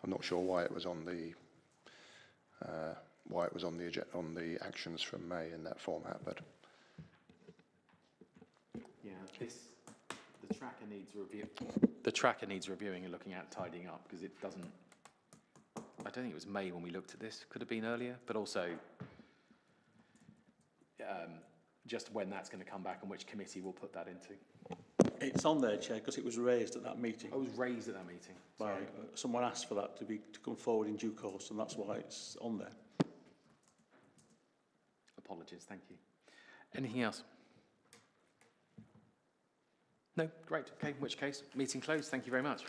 I'm not sure why it was on the on the actions from May in that format, but yeah, the tracker needs review. The tracker needs reviewing and looking at tidying up, because it doesn't. I don't think it was May when we looked at this. Could have been earlier, but also just when that's going to come back and which committee will put that into. It's on there, Chair, because it was raised at that meeting. Oh, it was raised at that meeting. By someone asked for that to come forward in due course, and that's why it's on there. Apologies, thank you. Anything else? No, great. Okay, in which case, meeting closed. Thank you very much.